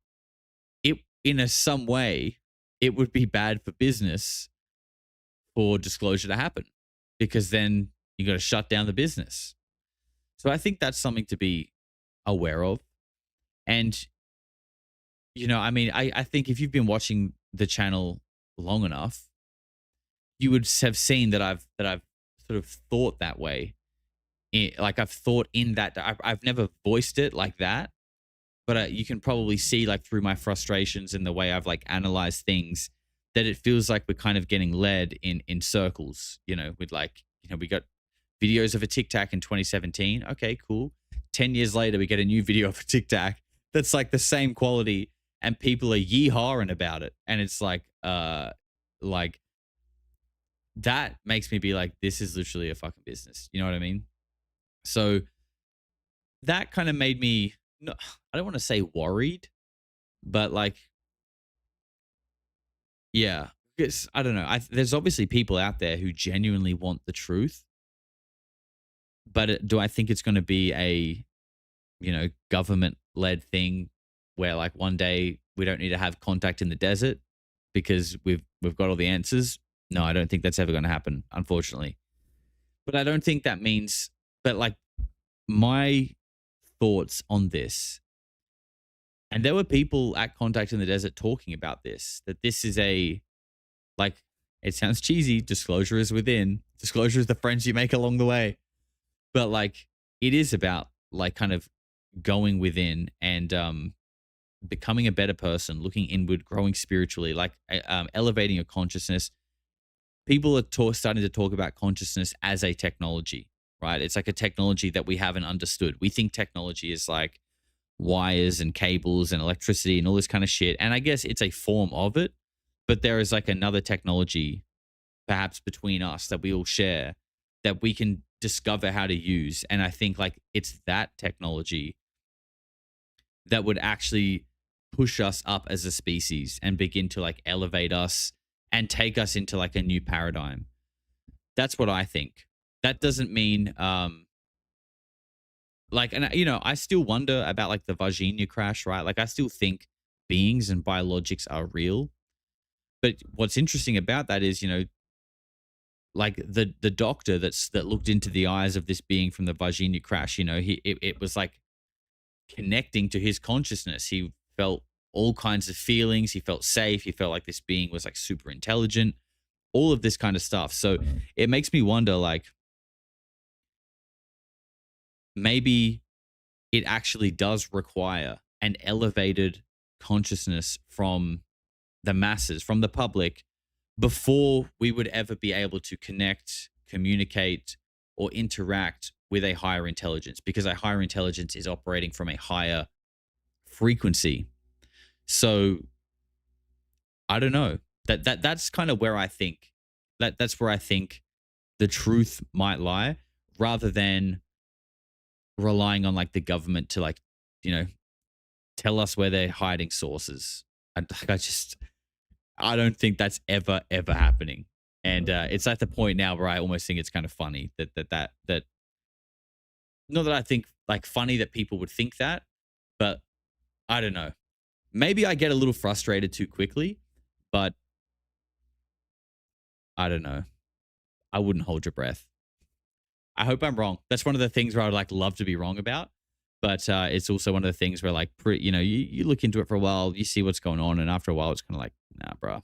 in some way, it would be bad for business for disclosure to happen, because then you got to shut down the business. So I think that's something to be aware of. And, you know, I mean, I think if you've been watching the channel long enough, you would have seen that I've sort of thought that way. Like I've thought in that, I've never voiced it like that, but you can probably see like through my frustrations and the way I've like analyzed things that it feels like we're kind of getting led in circles, you know, with like, you know, we got videos of a Tic Tac in 2017. Okay, cool. 10 years later, we get a new video of a Tic Tac that's like the same quality and people are yee-hawing about it. And it's like that makes me be like, this is literally a fucking business. You know what I mean? So that kind of made me, no, I don't want to say worried, but like, yeah, because I don't know. There's obviously people out there who genuinely want the truth, but do I think it's going to be a, you know, government-led thing where like one day we don't need to have contact in the desert because we've got all the answers? No, I don't think that's ever going to happen, unfortunately. But I don't think that means, but like my thoughts on this, and there were people at Contact in the Desert talking about this, that this is a, like, it sounds cheesy, disclosure is within, disclosure is the friends you make along the way. But like, it is about like kind of going within and becoming a better person, looking inward, growing spiritually, like elevating your consciousness. People are starting to talk about consciousness as a technology, right? It's like a technology that we haven't understood. We think technology is like wires and cables and electricity and all this kind of shit. And I guess it's a form of it, but there is like another technology perhaps between us that we all share that we can discover how to use. And I think like it's that technology that would actually push us up as a species and begin to like elevate us and take us into like a new paradigm. That's what I think. That doesn't mean like, and you know, I still wonder about like the Virginia crash, right? Like I still think beings and biologics are real. But what's interesting about that is, you know, like the doctor that looked into the eyes of this being from the Virginia crash, you know, it was like connecting to his consciousness. He felt all kinds of feelings. He felt safe. He felt like this being was like super intelligent, all of this kind of stuff. So it makes me wonder, like, maybe it actually does require an elevated consciousness from the masses, from the public, before we would ever be able to connect, communicate, or interact with a higher intelligence, because a higher intelligence is operating from a higher frequency. So I don't know. That's kind of where I think that's where I think the truth might lie, rather than relying on like the government to like, you know, tell us where they're hiding sources. I don't think that's ever happening. And it's at the point now where I almost think it's kind of funny that not that I think like funny that people would think that, but I don't know. Maybe I get a little frustrated too quickly, but I don't know. I wouldn't hold your breath. I hope I'm wrong. That's one of the things where I'd like love to be wrong about, but it's also one of the things where like, you know, you look into it for a while, you see what's going on, and after a while, it's kind of like, nah, bro.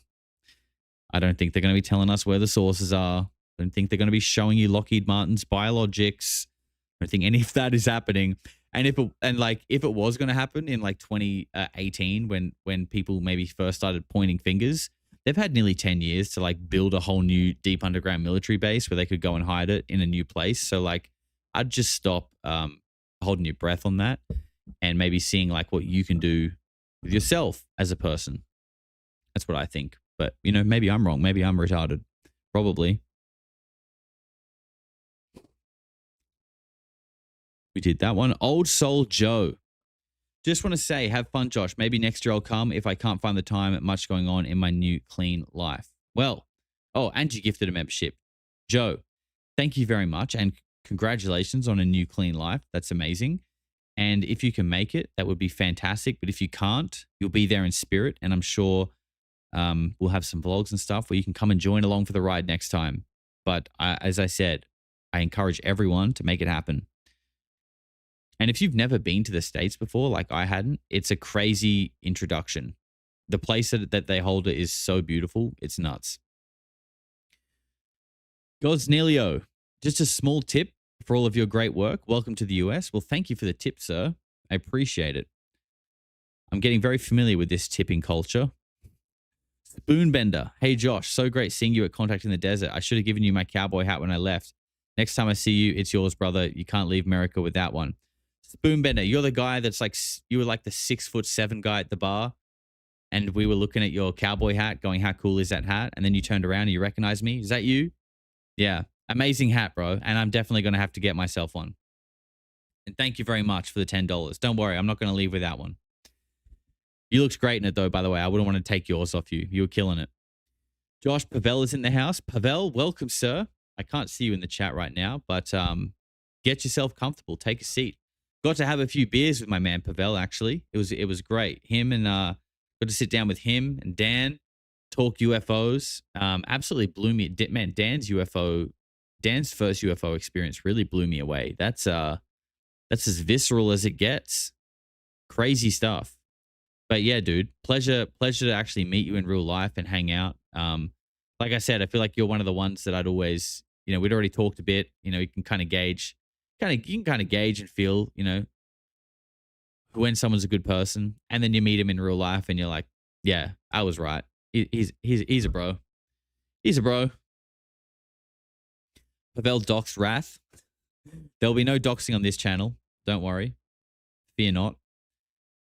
I don't think they're going to be telling us where the sources are. I don't think they're going to be showing you Lockheed Martin's biologics. I don't think any of that is happening. And if it was going to happen in like 2018, when people maybe first started pointing fingers, they've had nearly 10 years to like build a whole new deep underground military base where they could go and hide it in a new place. So like, I'd just stop holding your breath on that, and maybe seeing like what you can do with yourself as a person. That's what I think. But, you know, maybe I'm wrong. Maybe I'm retarded. Probably. We did that one. Old Soul Joe. Just want to say, have fun, Josh. Maybe next year I'll come if I can't find the time. Much going on in my new clean life. Well, and you gifted a membership. Joe, thank you very much. And congratulations on a new clean life. That's amazing. And if you can make it, that would be fantastic. But if you can't, you'll be there in spirit. And I'm sure we'll have some vlogs and stuff where you can come and join along for the ride next time. But as I said, I encourage everyone to make it happen. And if you've never been to the States before, like I hadn't, it's a crazy introduction. The place that they hold it is so beautiful. It's nuts. God's Neilio, just a small tip for all of your great work. Welcome to the US. Well, thank you for the tip, sir. I appreciate it. I'm getting very familiar with this tipping culture. Spoonbender. Hey, Josh, so great seeing you at Contact in the Desert. I should have given you my cowboy hat when I left. Next time I see you, it's yours, brother. You can't leave America with that one. Spoonbender, you're the guy that's like, you were like the 6'7" guy at the bar. And we were looking at your cowboy hat going, how cool is that hat? And then you turned around and you recognized me. Is that you? Yeah. Amazing hat, bro. And I'm definitely going to have to get myself one. And thank you very much for the $10. Don't worry. I'm not going to leave with that one. You looked great in it, though, by the way. I wouldn't want to take yours off you. You were killing it. Josh Pavel is in the house. Pavel, welcome, sir. I can't see you in the chat right now, but get yourself comfortable. Take a seat. Got to have a few beers with my man Pavel, actually. It was great. Him and got to sit down with him and Dan, talk UFOs. Absolutely blew me. Man, Dan's first UFO experience really blew me away. That's as visceral as it gets. Crazy stuff. But yeah, dude, pleasure to actually meet you in real life and hang out. Like I said, I feel like you're one of the ones that I'd always, you know, we'd already talked a bit. You know, you can kind of gauge and feel, you know, when someone's a good person, and then you meet him in real life and you're like, yeah, I was right. He's a bro. He's a bro. Pavel docs Wrath. There'll be no doxing on this channel. Don't worry. Fear not.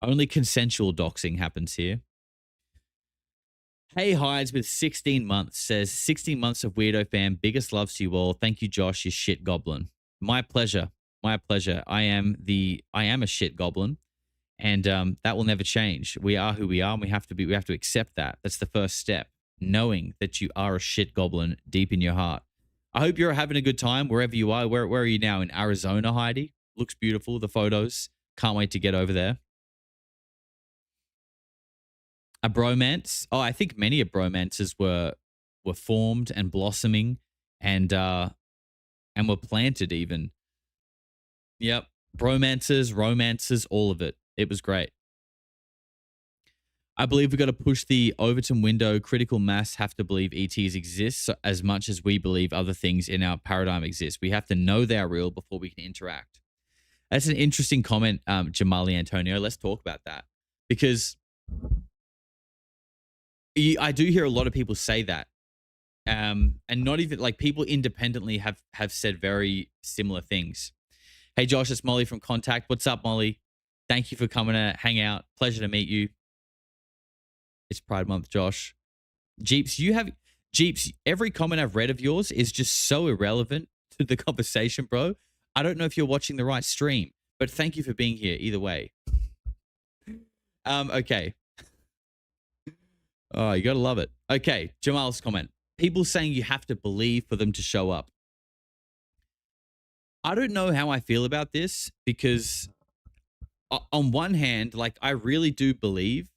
Only consensual doxing happens here. Hey Hides with 16 months says, 16 months of Weirdo Fam. Biggest loves to you all. Thank you, Josh, you shit goblin. My pleasure. My pleasure. I am a shit goblin, and that will never change. We are who we are, and we have to accept that. That's the first step. Knowing that you are a shit goblin deep in your heart. I hope you're having a good time wherever you are. Where are you now? In Arizona, Heidi? Looks beautiful, the photos. Can't wait to get over there. A bromance. Oh, I think many of bromances were formed and blossoming and were planted even. Yep. Bromances, romances, all of it. It was great. I believe we've got to push the Overton window. Critical mass have to believe ETs exist as much as we believe other things in our paradigm exist. We have to know they're real before we can interact. That's an interesting comment, Jamali Antonio. Let's talk about that. Because I do hear a lot of people say that. And not even like people independently have said very similar things. Hey, Josh, it's Molly from Contact. What's up, Molly? Thank you for coming to hang out. Pleasure to meet you. It's Pride Month, Josh. Jeeps, every comment I've read of yours is just so irrelevant to the conversation, bro. I don't know if you're watching the right stream, but thank you for being here either way. Okay. Oh, you gotta love it. Okay, Jamal's comment. People saying you have to believe for them to show up. I don't know how I feel about this because on one hand, like I really do believe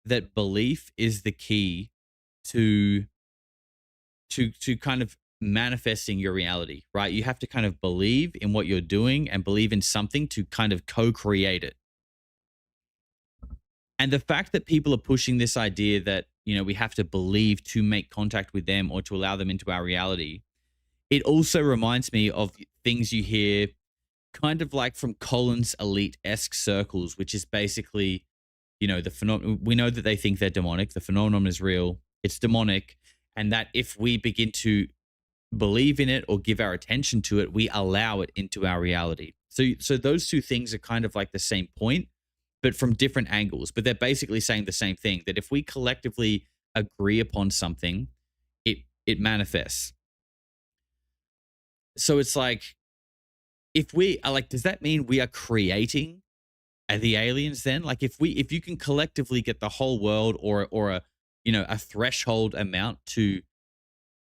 that belief is the key to kind of manifesting your reality, right? You have to kind of believe in what you're doing and believe in something to kind of co-create it. And the fact that people are pushing this idea that, you know, we have to believe to make contact with them or to allow them into our reality, it also reminds me of things you hear kind of like from Collins elite-esque circles, which is basically, you know, we know that they think they're demonic. The phenomenon is real. It's demonic. And that if we begin to believe in it or give our attention to it, we allow it into our reality. So those two things are kind of like the same point, but from different angles. But they're basically saying the same thing, that if we collectively agree upon something, it manifests. So it's like, if we are like, does that mean we are creating the aliens then? Like if you can collectively get the whole world or a, you know, a threshold amount to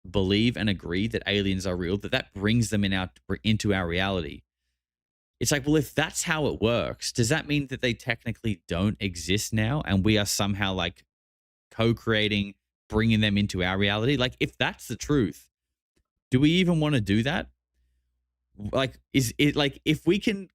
believe and agree that aliens are real, that brings them into our reality. It's like, well, if that's how it works, does that mean that they technically don't exist now and we are somehow like co-creating, bringing them into our reality? Like, if that's the truth, do we even want to do that? Like, is it like, if we can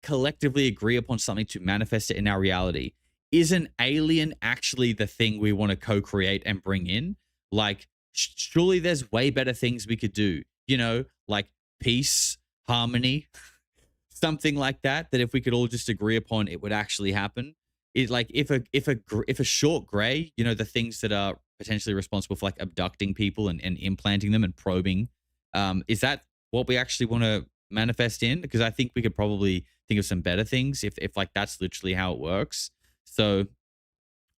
collectively agree upon something to manifest it in our reality, is an alien actually the thing we want to co-create and bring in? Like, surely there's way better things we could do, you know, like peace, harmony, something like that, that if we could all just agree upon, it would actually happen. It like, if a short gray, you know, the things that are potentially responsible for like abducting people and implanting them and probing, is that what we actually want to manifest in? Because I think we could probably think of some better things if like that's literally how it works. So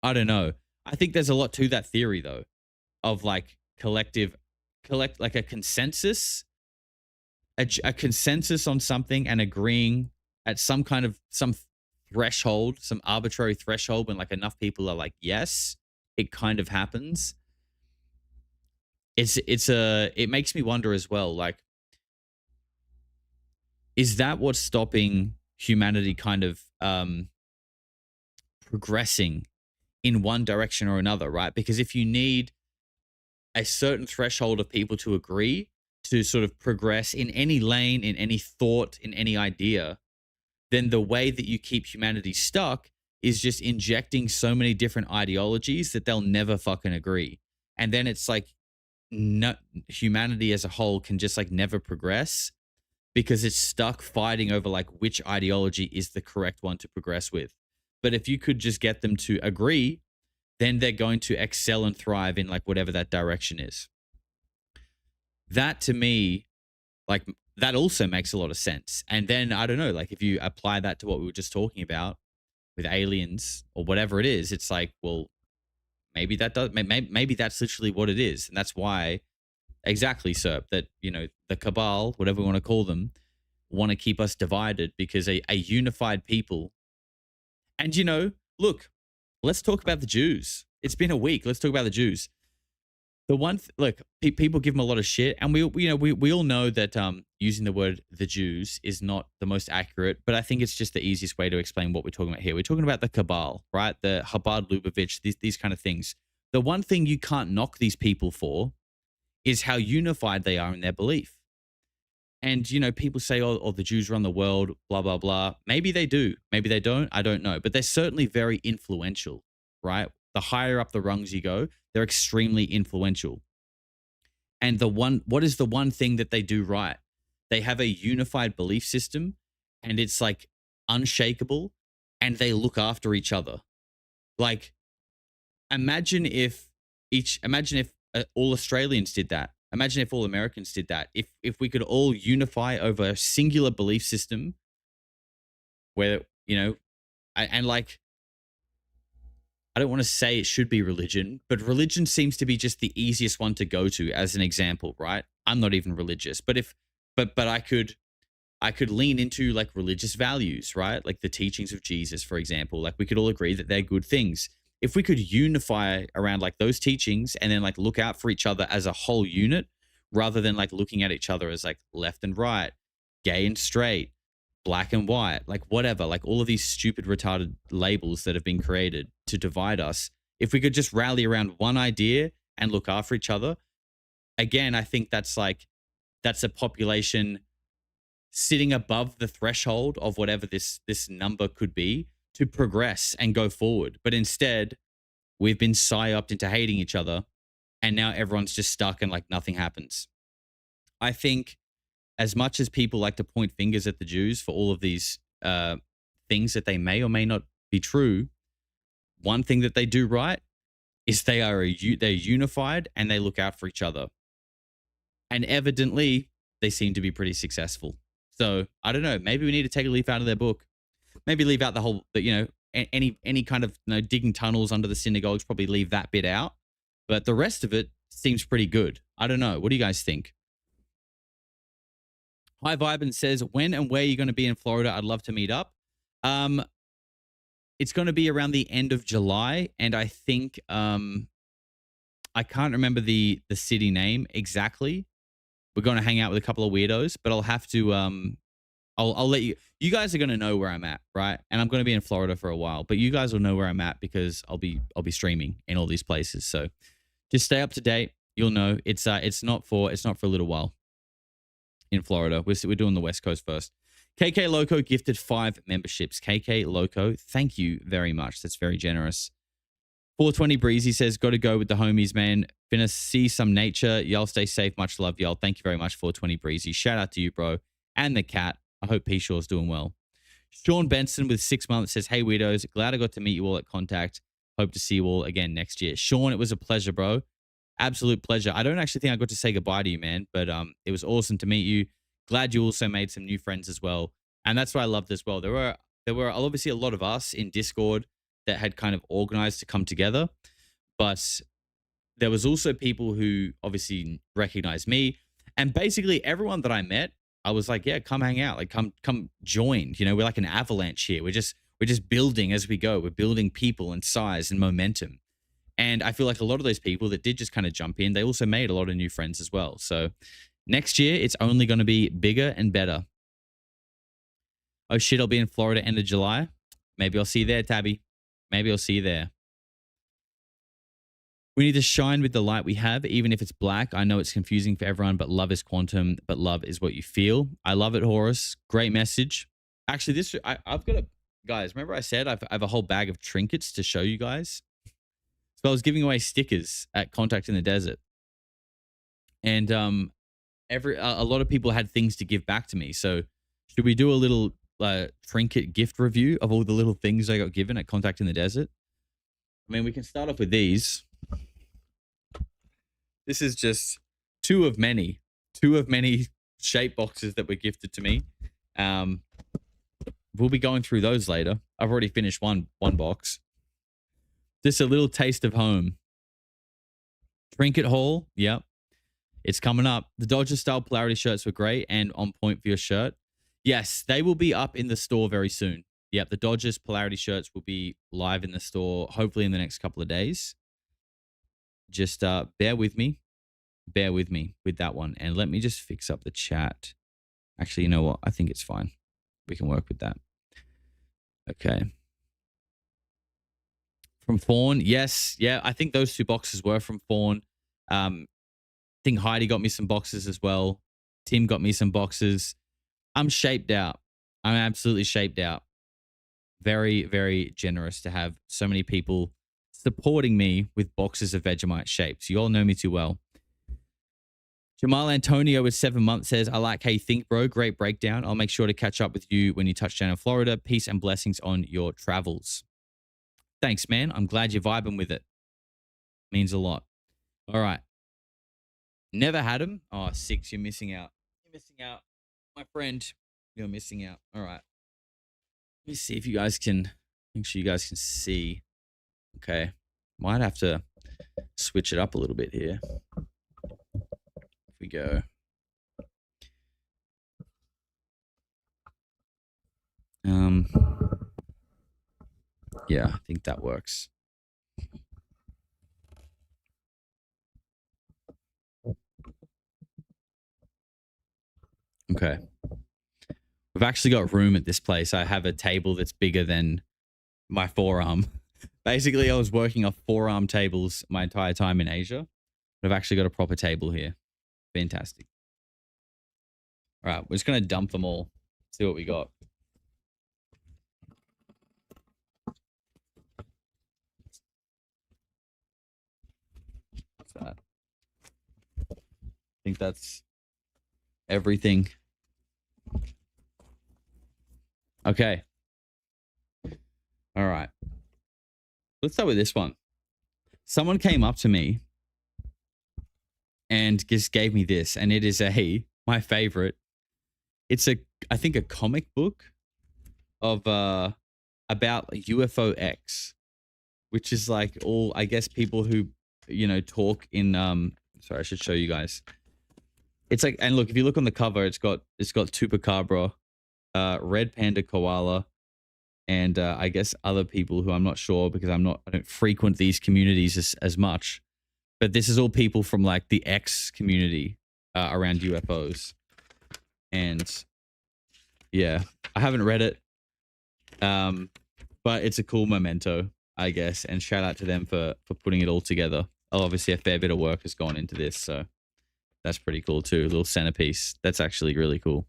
I don't know. I think there's a lot to that theory though, of like like a consensus, a consensus on something and agreeing at some threshold, some arbitrary threshold, when like enough people are like, yes, it kind of happens. It makes me wonder as well, like, is that what's stopping humanity kind of progressing in one direction or another, right? Because if you need a certain threshold of people to agree to sort of progress in any lane, in any thought, in any idea, then the way that you keep humanity stuck is just injecting so many different ideologies that they'll never fucking agree. And then it's like, no, humanity as a whole can just like never progress because it's stuck fighting over like which ideology is the correct one to progress with. But if you could just get them to agree, then they're going to excel and thrive in like whatever that direction is. That to me, like, that also makes a lot of sense. And then I don't know, like if you apply that to what we were just talking about with aliens or whatever it is, it's like, well, maybe that's literally what it is. And that's why, exactly, sir, that, you know, the cabal, whatever we want to call them, want to keep us divided, because a unified people. And, you know, look, let's talk about the Jews. It's been a week. Let's talk about the Jews. The one, look, people give them a lot of shit, and we all know that using the word the Jews is not the most accurate, but I think it's just the easiest way to explain what we're talking about here. We're talking about the cabal, right? The Chabad Lubavitch, these kind of things. The one thing you can't knock these people for is how unified they are in their belief. And, you know, people say, oh, the Jews run the world, blah, blah, blah. Maybe they do. Maybe they don't. I don't know. But they're certainly very influential, right? The higher up the rungs you go, they're extremely influential. And what is the one thing that they do right? They have a unified belief system, and it's like unshakable, and they look after each other. Like, imagine if all Australians did that. Imagine if all Americans did that. If we could all unify over a singular belief system where, you know, and like, I I don't want to say it should be religion, but religion seems to be just the easiest one to go to as an example, right? I'm not even religious, but I could lean into like religious values, right? Like the teachings of Jesus, for example. Like we could all agree that they're good things. If we could unify around like those teachings and then like look out for each other as a whole unit rather than like looking at each other as like left and right, gay and straight, black and white, like whatever, like all of these stupid, retarded labels that have been created to divide us. If we could just rally around one idea and look after each other, again, I think that's a population sitting above the threshold of whatever this number could be to progress and go forward. But instead, we've been psyoped into hating each other, and now everyone's just stuck and like nothing happens. I think as much as people like to point fingers at the Jews for all of these things that they may or may not be true, one thing that they do right is they're unified and they look out for each other. And evidently, they seem to be pretty successful. So I don't know. Maybe we need to take a leaf out of their book. Maybe leave out the whole, any kind of digging tunnels under the synagogues. Probably leave that bit out. But the rest of it seems pretty good. I don't know. What do you guys think? Hi Vibin says, when and where are you going to be in Florida? I'd love to meet up. It's going to be around the end of July, and I think I can't remember the city name exactly. We're going to hang out with a couple of weirdos, but I'll have to I'll let you guys are going to know where I'm at, right? And I'm going to be in Florida for a while, but you guys will know where I'm at because I'll be streaming in all these places. So just stay up to date. You'll know it's not for a little while in Florida. We're doing the West Coast first. KK Loco gifted 5 memberships. KK Loco, thank you very much. That's very generous. 420 Breezy says, got to go with the homies, man. Finna see some nature. Y'all stay safe. Much love, y'all. Thank you very much, 420 Breezy. Shout out to you, bro. And the cat. I hope P-Shaw's doing well. Sean Benson with 6 months says, hey, weirdos. Glad I got to meet you all at Contact. Hope to see you all again next year. Sean, it was a pleasure, bro. Absolute pleasure. I don't actually think I got to say goodbye to you, man, but it was awesome to meet you. Glad you also made some new friends as well. And that's what I loved as well. There were obviously a lot of us in Discord that had kind of organized to come together, but there was also people who obviously recognized me, and basically everyone that I met, I was like, yeah, come hang out, like come join. We're like an avalanche here. We're just building as we go. We're building people and size and momentum. And I feel like a lot of those people that did just kind of jump in, they also made a lot of new friends as well. So next year, it's only going to be bigger and better. Oh shit, I'll be in Florida end of July. Maybe I'll see you there, Tabby. Maybe I'll see you there. We need to shine with the light we have, even if it's black. I know it's confusing for everyone, but love is quantum, but love is what you feel. I love it, Horus. Great message. Actually, I've got guys, remember I said I have a whole bag of trinkets to show you guys? So I was giving away stickers at Contact in the Desert. And a lot of people had things to give back to me. So should we do a little trinket gift review of all the little things I got given at Contact in the Desert? I mean, we can start off with these. This is just two of many shape boxes that were gifted to me. We'll be going through those later. I've already finished one box. Just a little taste of home. Trinket haul. Yep. It's coming up. The Dodger style Polarity shirts were great and on point for your shirt. Yes, they will be up in the store very soon. Yep, the Dodgers Polarity shirts will be live in the store, hopefully in the next couple of days. Just bear with me. Bear with me with that one. And let me just fix up the chat. Actually, you know what? I think it's fine. We can work with that. Okay. From Fawn, yes. Yeah, I think those 2 boxes were from Fawn. I think Heidi got me some boxes as well. Tim got me some boxes. I'm shaped out. I'm absolutely shaped out. Very, very generous to have so many people supporting me with boxes of Vegemite shapes. You all know me too well. Jamal Antonio with 7 months says, I like how you think, bro. Great breakdown. I'll make sure to catch up with you when you touch down in Florida. Peace and blessings on your travels. Thanks, man. I'm glad you're vibing with it. Means a lot. All right. Never had them. Oh, 6. You're missing out. You're missing out. My friend, you're missing out. All right. Let me see if you guys can, make sure you guys can see. Okay. Might have to switch it up a little bit here. If we go. Yeah, I think that works. Okay. We've actually got room at this place. I have a table that's bigger than my forearm. Basically, I was working off forearm tables my entire time in Asia. But I've actually got a proper table here. Fantastic. All right, we're just going to dump them all. See what we got. What's that? I think that's everything. Okay. All right. Let's start with this one. Someone came up to me and just gave me this, and it is my favorite. It's I think a comic book of about UFO X, which is like all, I guess, people who, talk in sorry, I should show you guys. It's like, and look, if you look on the cover, it's got Chupacabra, Red Panda Koala, and I guess other people who I'm not sure because I don't frequent these communities as much. But this is all people from like the X community around UFOs. And yeah, I haven't read it. But it's a cool memento, I guess. And shout out to them for putting it all together. Obviously, a fair bit of work has gone into this. So that's pretty cool too. A little centerpiece. That's actually really cool.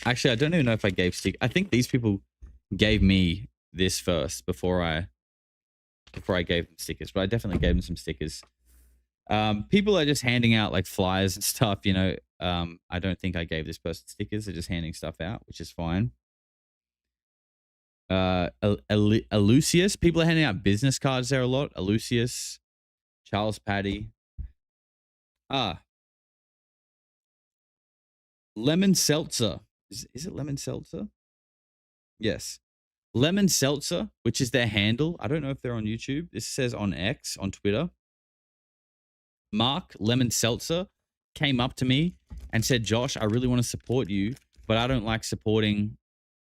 Actually, I don't even know if I gave stick. I think these people gave me this first before I gave them stickers, but I definitely gave them some stickers. People are just handing out like flyers and stuff, I don't think I gave this person stickers. They're just handing stuff out, which is fine. Elucius, people are handing out business cards there a lot. Elucius, Charles Paddy. Lemon Seltzer. Is it Lemon Seltzer? Yes. Lemon Seltzer, which is their handle. I don't know if they're on YouTube. This says on X, on Twitter. Mark Lemon Seltzer came up to me and said, Josh, I really want to support you, but I don't like supporting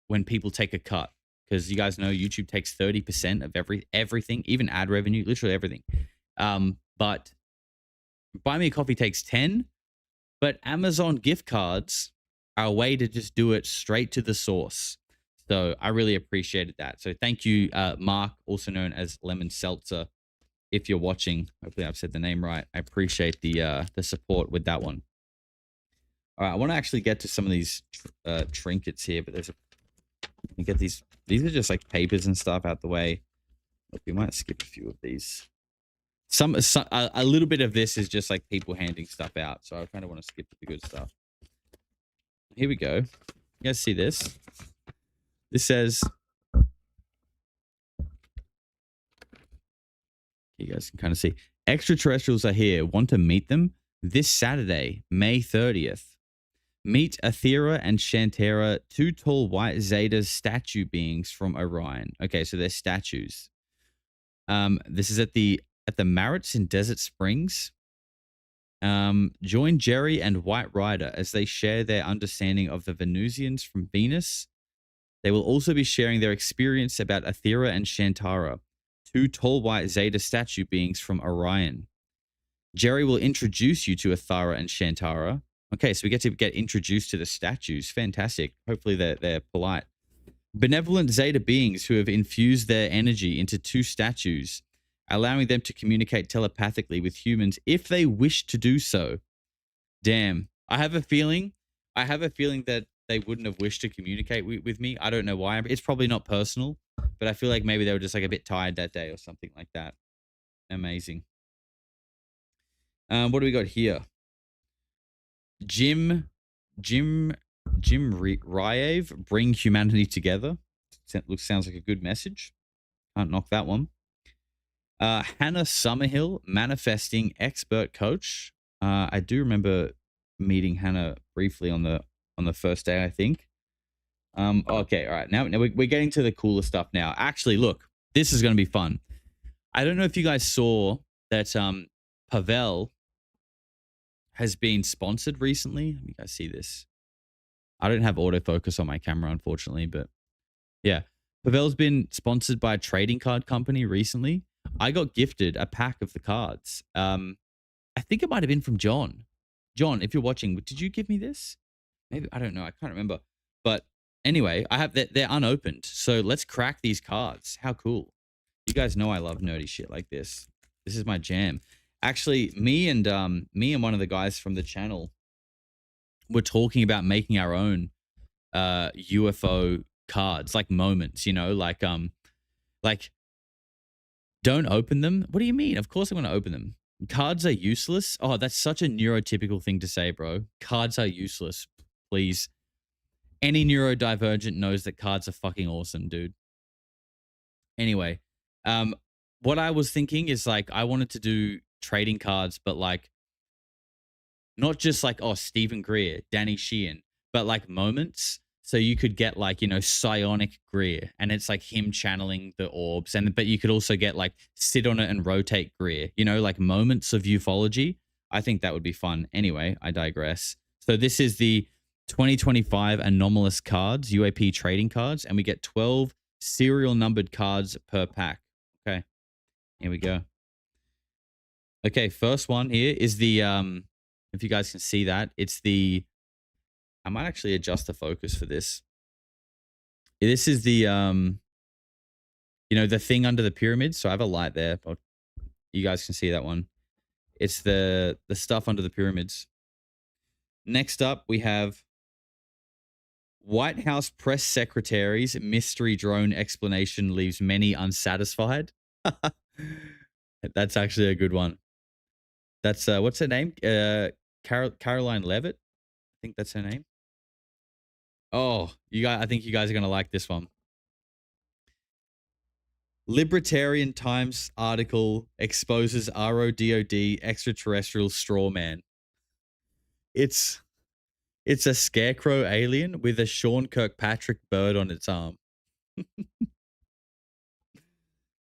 when people take a cut. Because you guys know YouTube takes 30% of everything, even ad revenue, literally everything. But Buy Me a Coffee takes 10, but Amazon gift cards are a way to just do it straight to the source. So I really appreciated that. So thank you, Mark, also known as Lemon Seltzer. If you're watching, hopefully I've said the name right. I appreciate the support with that one. All right, I want to actually get to some of these trinkets here, but you get these. These are just like papers and stuff out the way. Look, we might skip a few of these. A little bit of this is just like people handing stuff out, so I kind of want to skip the good stuff. Here we go. You guys see this? This says, you guys can kind of see, extraterrestrials are here. Want to meet them? This Saturday, May 30th. Meet Athera and Shantara, two tall white Zeta statue beings from Orion. Okay, so they're statues. This is at the Marriotts in Desert Springs. Join Jerry and White Rider as they share their understanding of the Venusians from Venus. They will also be sharing their experience about Athera and Shantara, two tall white Zeta statue beings from Orion. Jerry will introduce you to Athera and Shantara. Okay, so we get to get introduced to the statues. Fantastic. Hopefully they're polite. Benevolent Zeta beings who have infused their energy into two statues, allowing them to communicate telepathically with humans if they wish to do so. Damn. I have a feeling that they wouldn't have wished to communicate with me. I don't know why. It's probably not personal, but I feel like maybe they were just like a bit tired that day or something like that. Amazing. What do we got here? Jim Ryaev, bring humanity together. Sounds like a good message. Can't knock that one. Hannah Summerhill, manifesting expert coach. I do remember meeting Hannah briefly on the first day, I think. Okay, all right. Now we're getting to the cooler stuff now. Actually, look, This is going to be fun. I don't know if you guys saw that Pavel has been sponsored recently. Let me guys see this. I don't have autofocus on my camera, unfortunately, but yeah. Pavel's been sponsored by a trading card company recently. I got gifted a pack of the cards. I think it might have been from John. John, if you're watching, did you give me this? Maybe, I don't know. I can't remember. But anyway, I have that. They're unopened. So let's crack these cards. How cool. You guys know I love nerdy shit like this. This is my jam. Actually, me and one of the guys from the channel were talking about making our own UFO cards, like moments, you know, like don't open them. What do you mean? Of course I'm going to open them. Cards are useless. Oh, that's such a neurotypical thing to say, bro. Cards are useless. Please. Any neurodivergent knows that cards are fucking awesome, dude. Anyway, what I was thinking is like I wanted to do trading cards, but like not just like, oh, Stephen Greer, Danny Sheehan, but like moments. So you could get like, you know, psionic Greer, and it's like him channeling the orbs. But you could also get like sit on it and rotate Greer, you know, like moments of ufology. I think that would be fun. Anyway, I digress. So this is the 2025 anomalous cards, UAP trading cards, and we get 12 serial numbered cards per pack. Okay, here we go. Okay, first one here is the, if you guys can see that, it's the, I might actually adjust the focus for this. This is the, you know, the thing under the pyramid. So I have a light there. You guys can see that one. It's the stuff under the pyramids. Next up, we have White House press secretary's mystery drone explanation leaves many unsatisfied. That's actually a good one. That's, what's her name? Caroline Levitt. I think that's her name. Oh, you guys, I think you guys are going to like this one. Libertarian Times article exposes RODOD extraterrestrial straw man. It's a scarecrow alien with a Sean Kirkpatrick bird on its arm.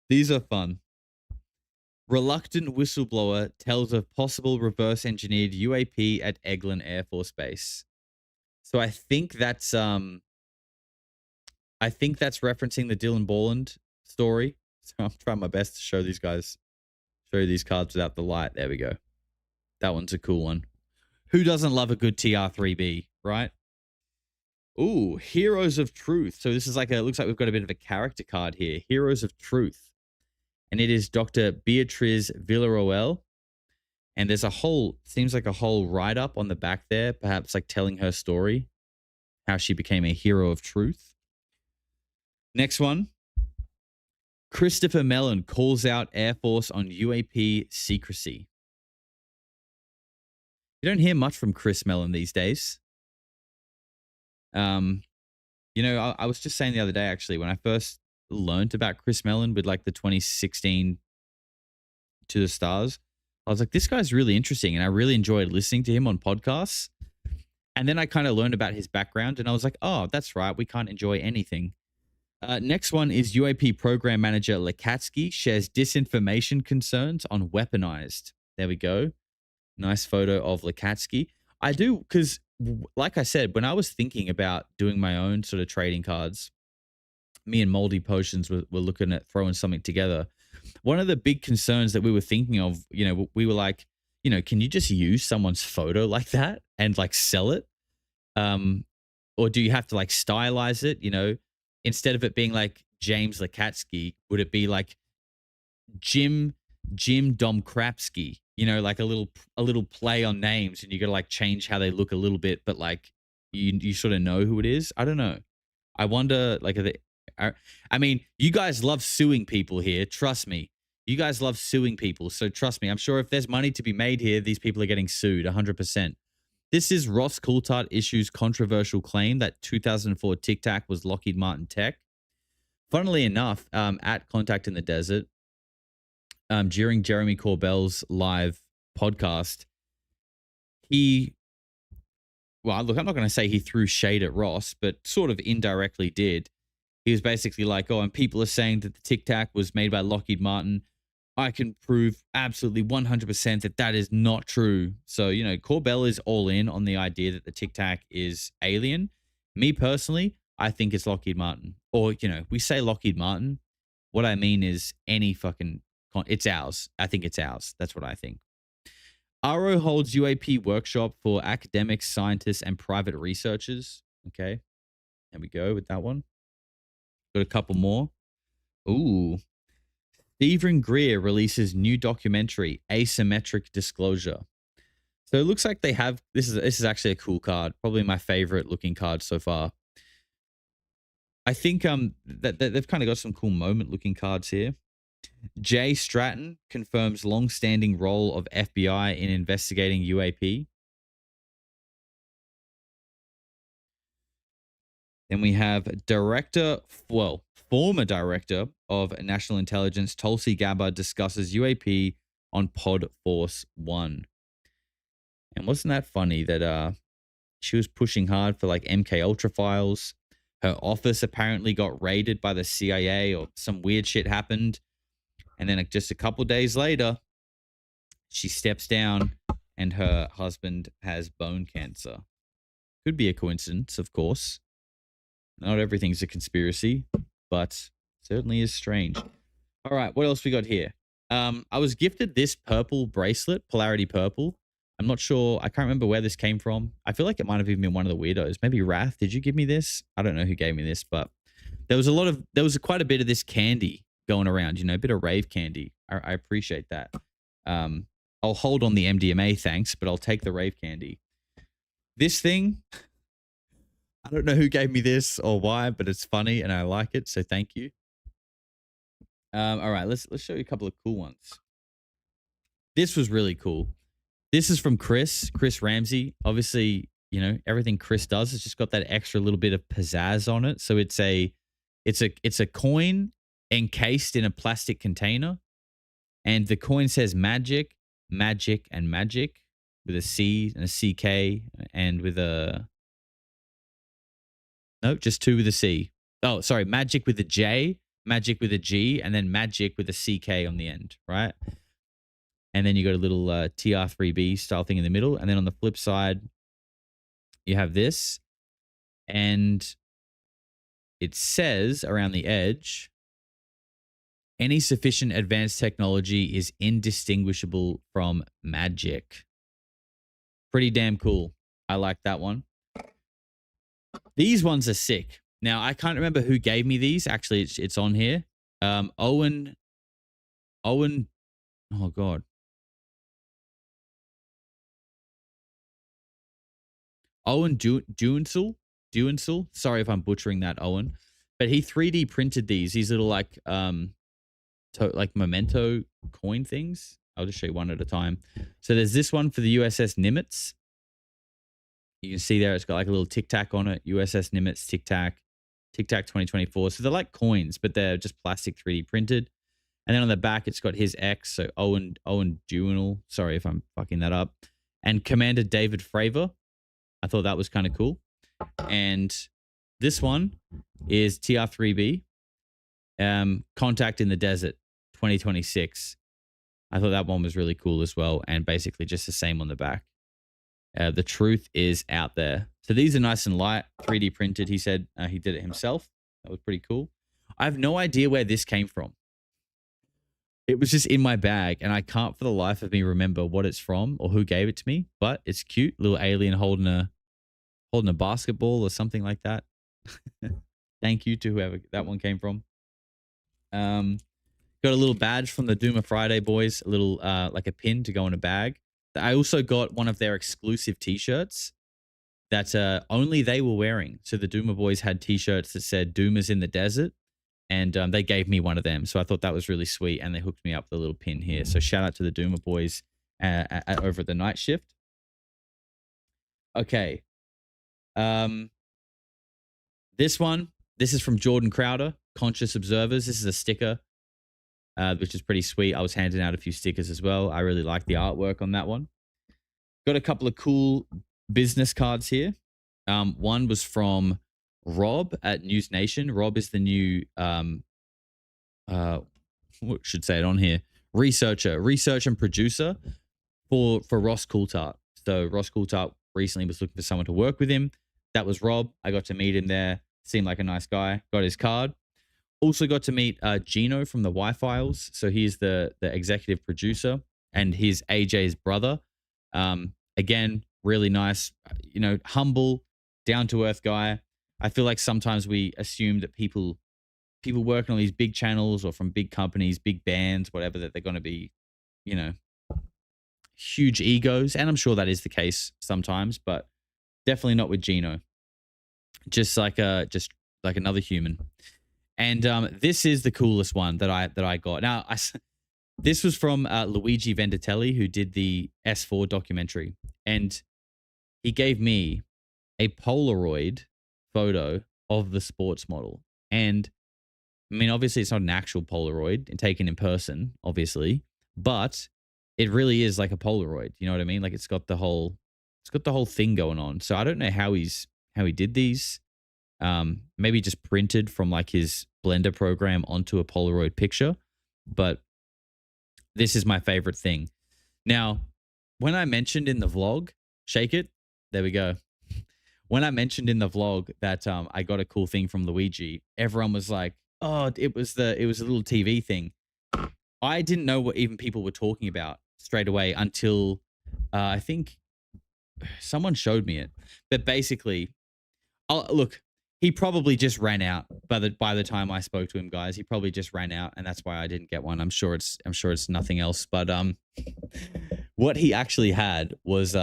These are fun. Reluctant whistleblower tells of possible reverse engineered UAP at Eglin Air Force Base. So I think that's referencing the Dylan Borland story. So I'm trying my best to show you these cards without the light. There we go. That one's a cool one. Who doesn't love a good TR3B, right? Ooh, Heroes of Truth. So this is like looks like we've got a bit of a character card here. Heroes of Truth. And it is Dr. Beatriz Villaroel. And there's seems like a whole write-up on the back there, perhaps like telling her story, how she became a hero of truth. Next one. Christopher Mellon calls out Air Force on UAP secrecy. You don't hear much from Chris Mellon these days. You know, I was just saying the other day, actually, when I first learned about Chris Mellon with like the 2016 To the Stars, I was like, this guy's really interesting. And I really enjoyed listening to him on podcasts. And then I kind of learned about his background and I was like, oh, that's right. We can't enjoy anything. Next one is UAP program manager Lekatsky shares disinformation concerns on weaponized. There we go. Nice photo of Lekatsky. I do, because like I said, when I was thinking about doing my own sort of trading cards, me and Moldy Potions were looking at throwing something together. One of the big concerns that we were thinking of, you know, we were like, you know, can you just use someone's photo like that and like sell it? Or do you have to like stylize it? You know, instead of it being like James Lekatsky, would it be like Jim Domkrapsky? You know, like a little play on names, and you got to like change how they look a little bit, but like you sort of know who it is. I don't know. I wonder, like, I mean, you guys love suing people here. Trust me. You guys love suing people. So trust me. I'm sure if there's money to be made here, these people are getting sued 100%. This is Ross Coulthard issues controversial claim that 2004 Tic Tac was Lockheed Martin tech. Funnily enough, at Contact in the Desert, during Jeremy Corbell's live podcast, well, look, I'm not going to say he threw shade at Ross, but sort of indirectly did. He was basically like, oh, and people are saying that the Tic Tac was made by Lockheed Martin. I can prove absolutely 100% that that is not true. So, you know, Corbell is all in on the idea that the Tic Tac is alien. Me personally, I think it's Lockheed Martin. Or, you know, we say Lockheed Martin. What I mean is any fucking, it's ours. I think it's ours. That's what I think. RO holds UAP workshop for academics, scientists, and private researchers. Okay. There we go with that one. Got a couple more. Ooh. Stephen Greer releases new documentary, Asymmetric Disclosure. So it looks like they have, this is actually a cool card. Probably my favorite looking card so far. I think that they've kind of got some cool moment looking cards here. Jay Stratton confirms long-standing role of FBI in investigating UAP. Then we have former director of National Intelligence, Tulsi Gabbard, discusses UAP on Pod Force 1. And wasn't that funny that she was pushing hard for like MK Ultra files? Her office apparently got raided by the CIA or some weird shit happened. And then just a couple days later, she steps down and her husband has bone cancer. Could be a coincidence, of course. Not everything's a conspiracy, but certainly is strange. All right, what else we got here? I was gifted this purple bracelet, Polarity Purple. I'm not sure. I can't remember where this came from. I feel like it might have even been one of the weirdos. Maybe Wrath. Did you give me this? I don't know who gave me this, but there was quite a bit of this candy going around, you know, a bit of rave candy. I appreciate that. I'll hold on the MDMA, thanks, but I'll take the rave candy. This thing, I don't know who gave me this or why, but it's funny and I like it, so thank you. All right, let's show you a couple of cool ones. This was really cool. This is from Chris Ramsey. Obviously, you know, everything Chris does has just got that extra little bit of pizzazz on it. So it's a coin encased in a plastic container, and the coin says magic, magic, and magic with a C and a CK and with a no, just two with a C. Oh, sorry, magic with a J, magic with a G, and then magic with a CK on the end, right? And then you got a little TR3B style thing in the middle. And then on the flip side, you have this. And it says around the edge, any sufficient advanced technology is indistinguishable from magic. Pretty damn cool. I like that one. These ones are sick. Now, I can't remember who gave me these. Actually, it's on here. Owen, oh God. Owen Duensel. Sorry if I'm butchering that, Owen. But he 3D printed these little like memento coin things. I'll just show you one at a time. So there's this one for the USS Nimitz. You can see there it's got like a little Tic Tac on it. USS Nimitz Tic Tac 2024. So they're like coins, but they're just plastic 3D printed. And then on the back, it's got his X. So Owen Duenel. Sorry if I'm fucking that up. And Commander David Fravor. I thought that was kind of cool. And this one is TR3B, Contact in the Desert, 2026. I thought that one was really cool as well. And basically just the same on the back. The truth is out there. So these are nice and light, 3D printed. He said he did it himself. That was pretty cool. I have no idea where this came from. It was just in my bag, and I can't for the life of me remember what it's from or who gave it to me, but it's cute. Little alien holding a basketball or something like that. Thank you to whoever that one came from. Got a little badge from the Doomer Friday boys, a little like a pin to go in a bag. I also got one of their exclusive t-shirts that only they were wearing. So the Doomer boys had t-shirts that said Doomers in the Desert. And they gave me one of them. So I thought that was really sweet. And they hooked me up with a little pin here. So shout out to the Doomer boys over at the night shift. Okay. This is from Jordan Crowder, Conscious Observers. This is a sticker, which is pretty sweet. I was handing out a few stickers as well. I really like the artwork on that one. Got a couple of cool business cards here. One was from Rob at News Nation. Rob is the new what should say it on here? Research and producer for Ross Coulthart. So Ross Coulthart recently was looking for someone to work with him. That was Rob. I got to meet him there. Seemed like a nice guy. Got his card. Also got to meet Gino from the Y-Files. So he's the executive producer, and he's AJ's brother. Again, really nice, humble, down-to-earth guy. I feel like sometimes we assume that people working on these big channels or from big companies, big bands, whatever, that they're going to be, huge egos. And I'm sure that is the case sometimes, but definitely not with Gino. Just like another human. And this is the coolest one that I got. Now, this was from Luigi Venditelli, who did the S4 documentary, and he gave me a Polaroid photo of the sports model. And I mean, obviously, it's not an actual Polaroid taken in person, obviously, but it really is like a Polaroid. You know what I mean? Like it's got the whole thing going on. So I don't know how he did these. Maybe just printed from like his Blender program onto a Polaroid picture, but this is my favorite thing. Now, when I mentioned in the vlog, shake it, there we go. When I mentioned in the vlog that I got a cool thing from Luigi, everyone was like, "Oh, it was a little TV thing." I didn't know what even people were talking about straight away until I think someone showed me it. But basically, look, he probably just ran out by the time I spoke to him, guys. He probably just ran out, and that's why I didn't get one. I'm sure it's nothing else. But what he actually had was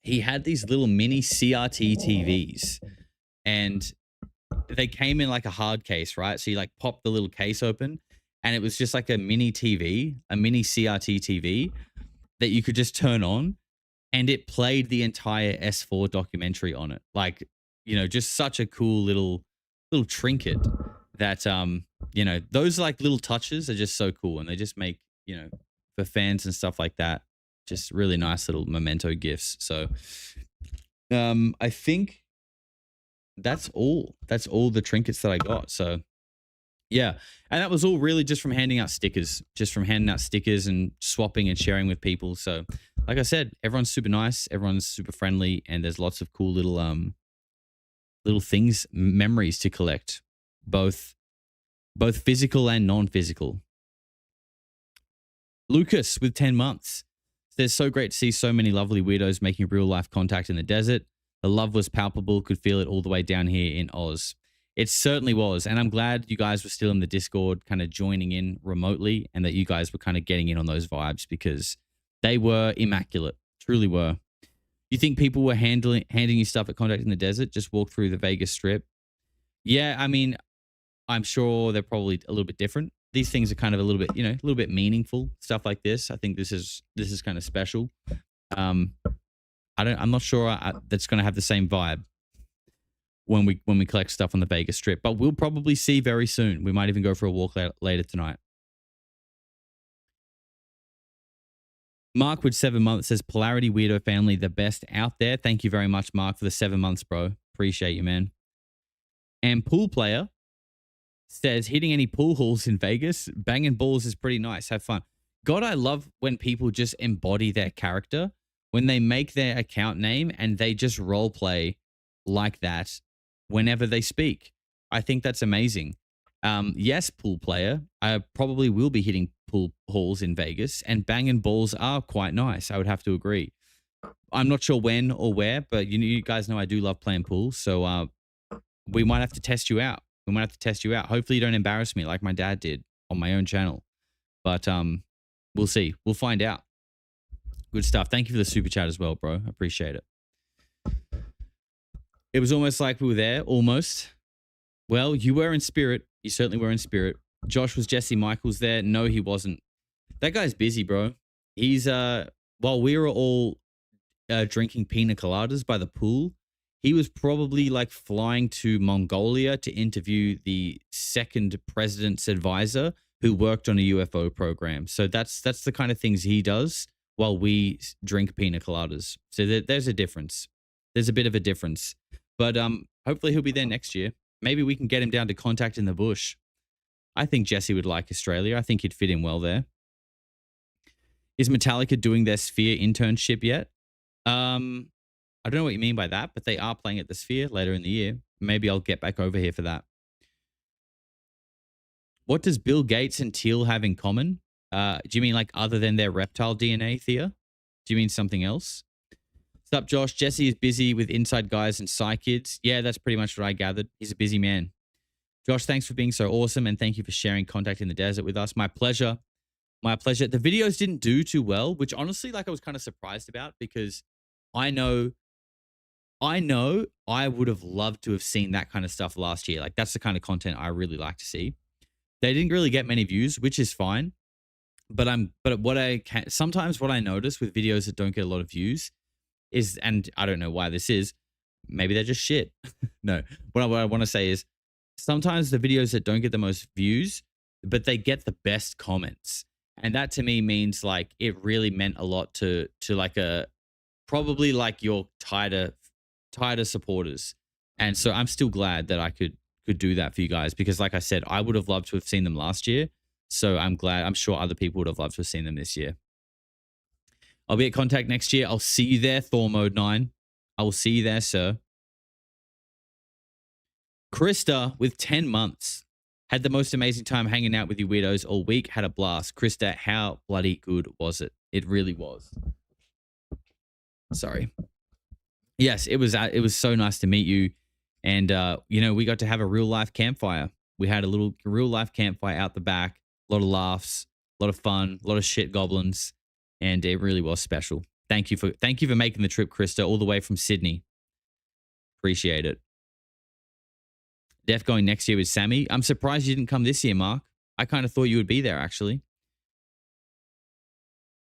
he had these little mini CRT TVs, and they came in like a hard case, right? So you like pop the little case open, and it was just like a mini TV, a mini CRT TV that you could just turn on, and it played the entire S4 documentary on it. Like, just such a cool little trinket that those like little touches are just so cool, and they just make, for fans and stuff like that, just really nice little memento gifts. So I think that's all the trinkets that I got. So yeah, and that was all really just from handing out stickers, and swapping and sharing with people. So like I said, everyone's super nice, everyone's super friendly, and there's lots of cool little things, memories to collect, both physical and non-physical. Lucas with 10 months. It's so great to see so many lovely weirdos making real life contact in the desert. The love was palpable, could feel it all the way down here in Oz. It certainly was. And I'm glad you guys were still in the Discord, kind of joining in remotely, and that you guys were kind of getting in on those vibes, because they were immaculate, truly were. You think people were handing you stuff at Contact in the Desert? Just walk through the Vegas Strip. Yeah, I mean, I'm sure they're probably a little bit different. These things are kind of a little bit, a little bit meaningful, stuff like this. I think this is kind of special. I'm not sure that's going to have the same vibe when we collect stuff on the Vegas Strip, but we'll probably see very soon. We might even go for a walk later tonight. Mark with 7 months says, Polarity Weirdo Family, the best out there. Thank you very much, Mark, for the 7 months, bro. Appreciate you, man. And Pool Player says, hitting any pool halls in Vegas, banging balls is pretty nice. Have fun. God, I love when people just embody their character, when they make their account name and they just role play like that whenever they speak. I think that's amazing. Yes, Pool Player, I probably will be hitting pool halls in Vegas, and banging balls are quite nice. I would have to agree. I'm not sure when or where, but you guys know I do love playing pool, so we might have to test you out. Hopefully you don't embarrass me like my dad did on my own channel, but we'll see. We'll find out. Good stuff. Thank you for the super chat as well, bro. Appreciate it. It was almost like we were there, almost. Well, you were in spirit. You certainly were in spirit. Josh, was Jesse Michaels there? No, he wasn't. That guy's busy, bro. He's while we were all drinking pina coladas by the pool, he was probably like flying to Mongolia to interview the second president's advisor who worked on a UFO program. So that's the kind of things he does while we drink pina coladas. So there's a difference. There's a bit of a difference. But Hopefully he'll be there next year. Maybe we can get him down to Contact in the Bush. I think Jesse would like Australia. I think he'd fit in well there. Is Metallica doing their Sphere internship yet? I don't know what you mean by that, but they are playing at the Sphere later in the year. Maybe I'll get back over here for that. What does Bill Gates and Teal have in common? Do you mean like other than their reptile DNA, Thea? Do you mean something else? What's up, Josh? Jesse is busy with Inside Guys and Psy Kids. Yeah, that's pretty much what I gathered. He's a busy man. Josh, thanks for being so awesome, and thank you for sharing Contact in the Desert with us. My pleasure. My pleasure. The videos didn't do too well, which honestly, like, I was kind of surprised about, because I know I would have loved to have seen that kind of stuff last year. Like, that's the kind of content I really like to see. They didn't really get many views, which is fine. But sometimes what I notice with videos that don't get a lot of views is, and I don't know why this is, maybe they're just shit. No, what I want to say is, sometimes the videos that don't get the most views, but they get the best comments. And that to me means like it really meant a lot to like probably like your tighter supporters. And so I'm still glad that I could do that for you guys, because like I said, I would have loved to have seen them last year. So I'm glad. I'm sure other people would have loved to have seen them this year. I'll be at Contact next year. I'll see you there, Thor Mode 9. I will see you there, sir. Krista with 10 months. Had the most amazing time hanging out with you weirdos all week. Had a blast. Krista, how bloody good was it? It really was. Sorry. Yes, it was so nice to meet you. And, we got to have a real life campfire. We had a little real life campfire out the back. A lot of laughs, a lot of fun, a lot of shit goblins. And it really was special. Thank you for making the trip, Krista, all the way from Sydney. Appreciate it. Def going next year with Sammy. I'm surprised you didn't come this year, Mark. I kind of thought you would be there, actually.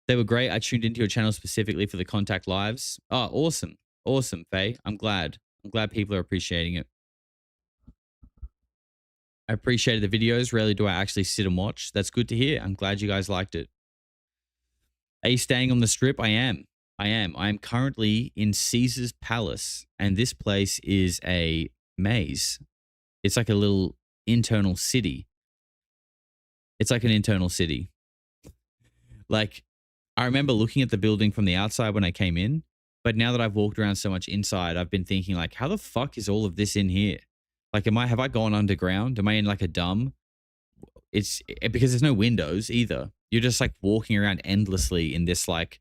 They were great. I tuned into your channel specifically for the Contact Lives. Oh, awesome. Awesome, Faye. I'm glad. I'm glad people are appreciating it. I appreciated the videos. Rarely do I actually sit and watch. That's good to hear. I'm glad you guys liked it. Are you staying on the Strip? I am. I am currently in Caesar's Palace, and this place is a maze. It's like a little internal city. It's like an internal city. Like, I remember looking at the building from the outside when I came in, but now that I've walked around so much inside, I've been thinking, like, how the fuck is all of this in here? Like, have I gone underground? Am I in like a dumb? It's because there's no windows either. You're just like walking around endlessly in this like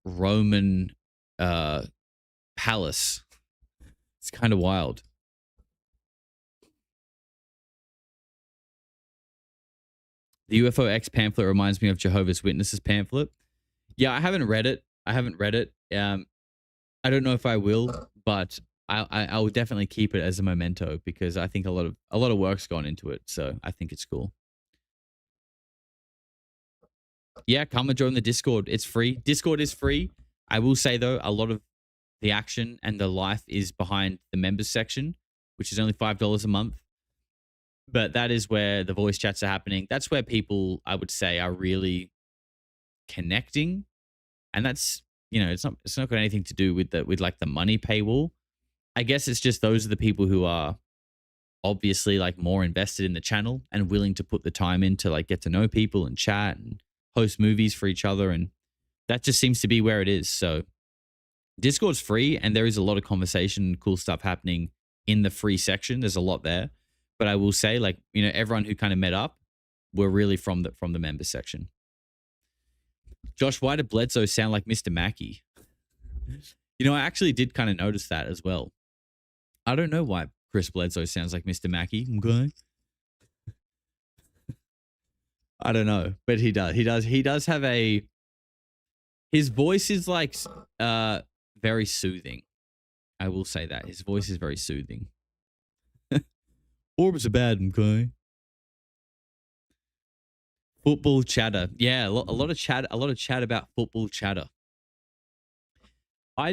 Roman palace. It's kind of wild. The UFO X pamphlet reminds me of Jehovah's Witnesses pamphlet. Yeah, I haven't read it. I don't know if I will, but I will definitely keep it as a memento, because I think a lot of work's gone into it. So I think it's cool. Yeah, come and join the Discord. It's free. Discord is free. I will say though, a lot of the action and the life is behind the members section, which is only $5 a month. But that is where the voice chats are happening. That's where people, I would say, are really connecting. And that's, it's not got anything to do with like the money paywall. I guess it's just those are the people who are obviously like more invested in the channel and willing to put the time in to like get to know people and chat and host movies for each other. And that just seems to be where it is. So Discord's free, and there is a lot of conversation and cool stuff happening in the free section. There's a lot there. But I will say, like, everyone who kind of met up were really from the members section. Josh, why did Bledsoe sound like Mr. Mackey? I actually did kind of notice that as well. I don't know why Chris Bledsoe sounds like Mr. Mackey. Okay. I don't know, but he does. He does have his voice is like very soothing. I will say that. His voice is very soothing. Orbs are bad, okay? Football chatter. Yeah, a lot of chat about football chatter. I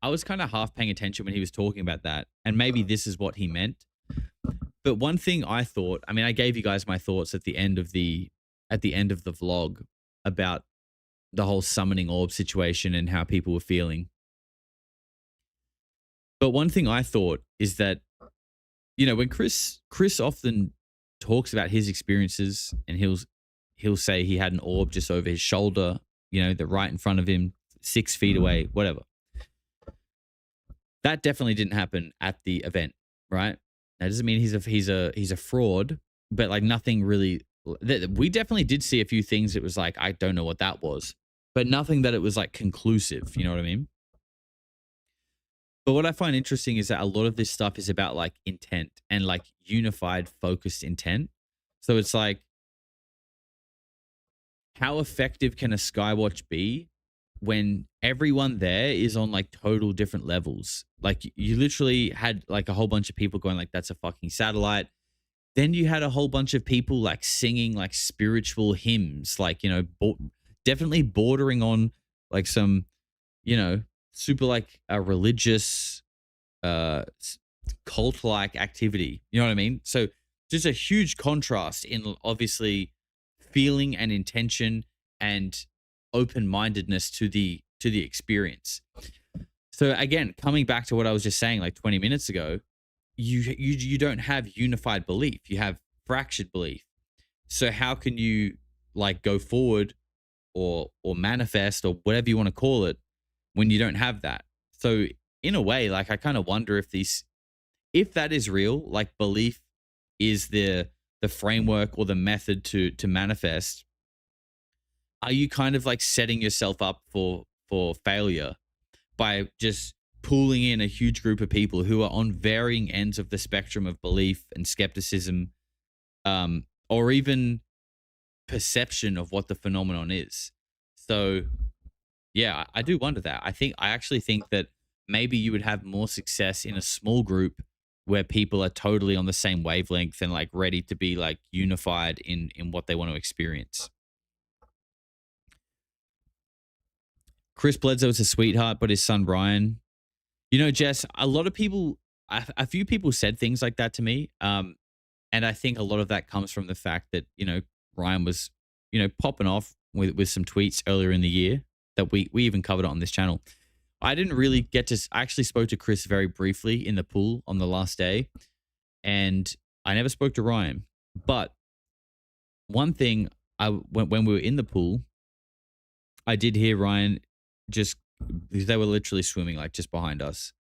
was kind of half paying attention when he was talking about that, and maybe this is what he meant. But one thing I thought, I gave you guys my thoughts at the end of the vlog about the whole summoning orb situation and how people were feeling. But one thing I thought is that, when Chris often talks about his experiences, and he'll say he had an orb just over his shoulder, that right in front of him, 6 feet away, whatever. That definitely didn't happen at the event, right? That doesn't mean he's a fraud, but like nothing really. We definitely did see a few things. It was like, I don't know what that was, but nothing that it was like conclusive. You know what I mean? But what I find interesting is that a lot of this stuff is about like intent and like unified, focused intent. So it's like, how effective can a Skywatch be when everyone there is on like total different levels? Like you literally had like a whole bunch of people going like, that's a fucking satellite. Then you had a whole bunch of people like singing like spiritual hymns, like, definitely bordering on like some, super like a religious, cult-like activity. You know what I mean? So just a huge contrast in obviously feeling and intention and open-mindedness to the experience. So again, coming back to what I was just saying like 20 minutes ago, you don't have unified belief. You have fractured belief. So how can you like go forward or manifest or whatever you want to call it when you don't have that? So in a way, like I kind of wonder if that is real, like belief is the framework or the method to manifest. Are you kind of like setting yourself up for failure by just pulling in a huge group of people who are on varying ends of the spectrum of belief and skepticism, or even perception of what the phenomenon is? So yeah, I do wonder that. I actually think that maybe you would have more success in a small group where people are totally on the same wavelength and like ready to be like unified in what they want to experience. Chris Bledsoe is a sweetheart, but his son Brian, Jess, a few people said things like that to me. And I think a lot of that comes from the fact that, Ryan was, popping off with some tweets earlier in the year that we even covered it on this channel. I didn't really I actually spoke to Chris very briefly in the pool on the last day, and I never spoke to Ryan. But one thing, when we were in the pool, I did hear Ryan they were literally swimming like just behind us.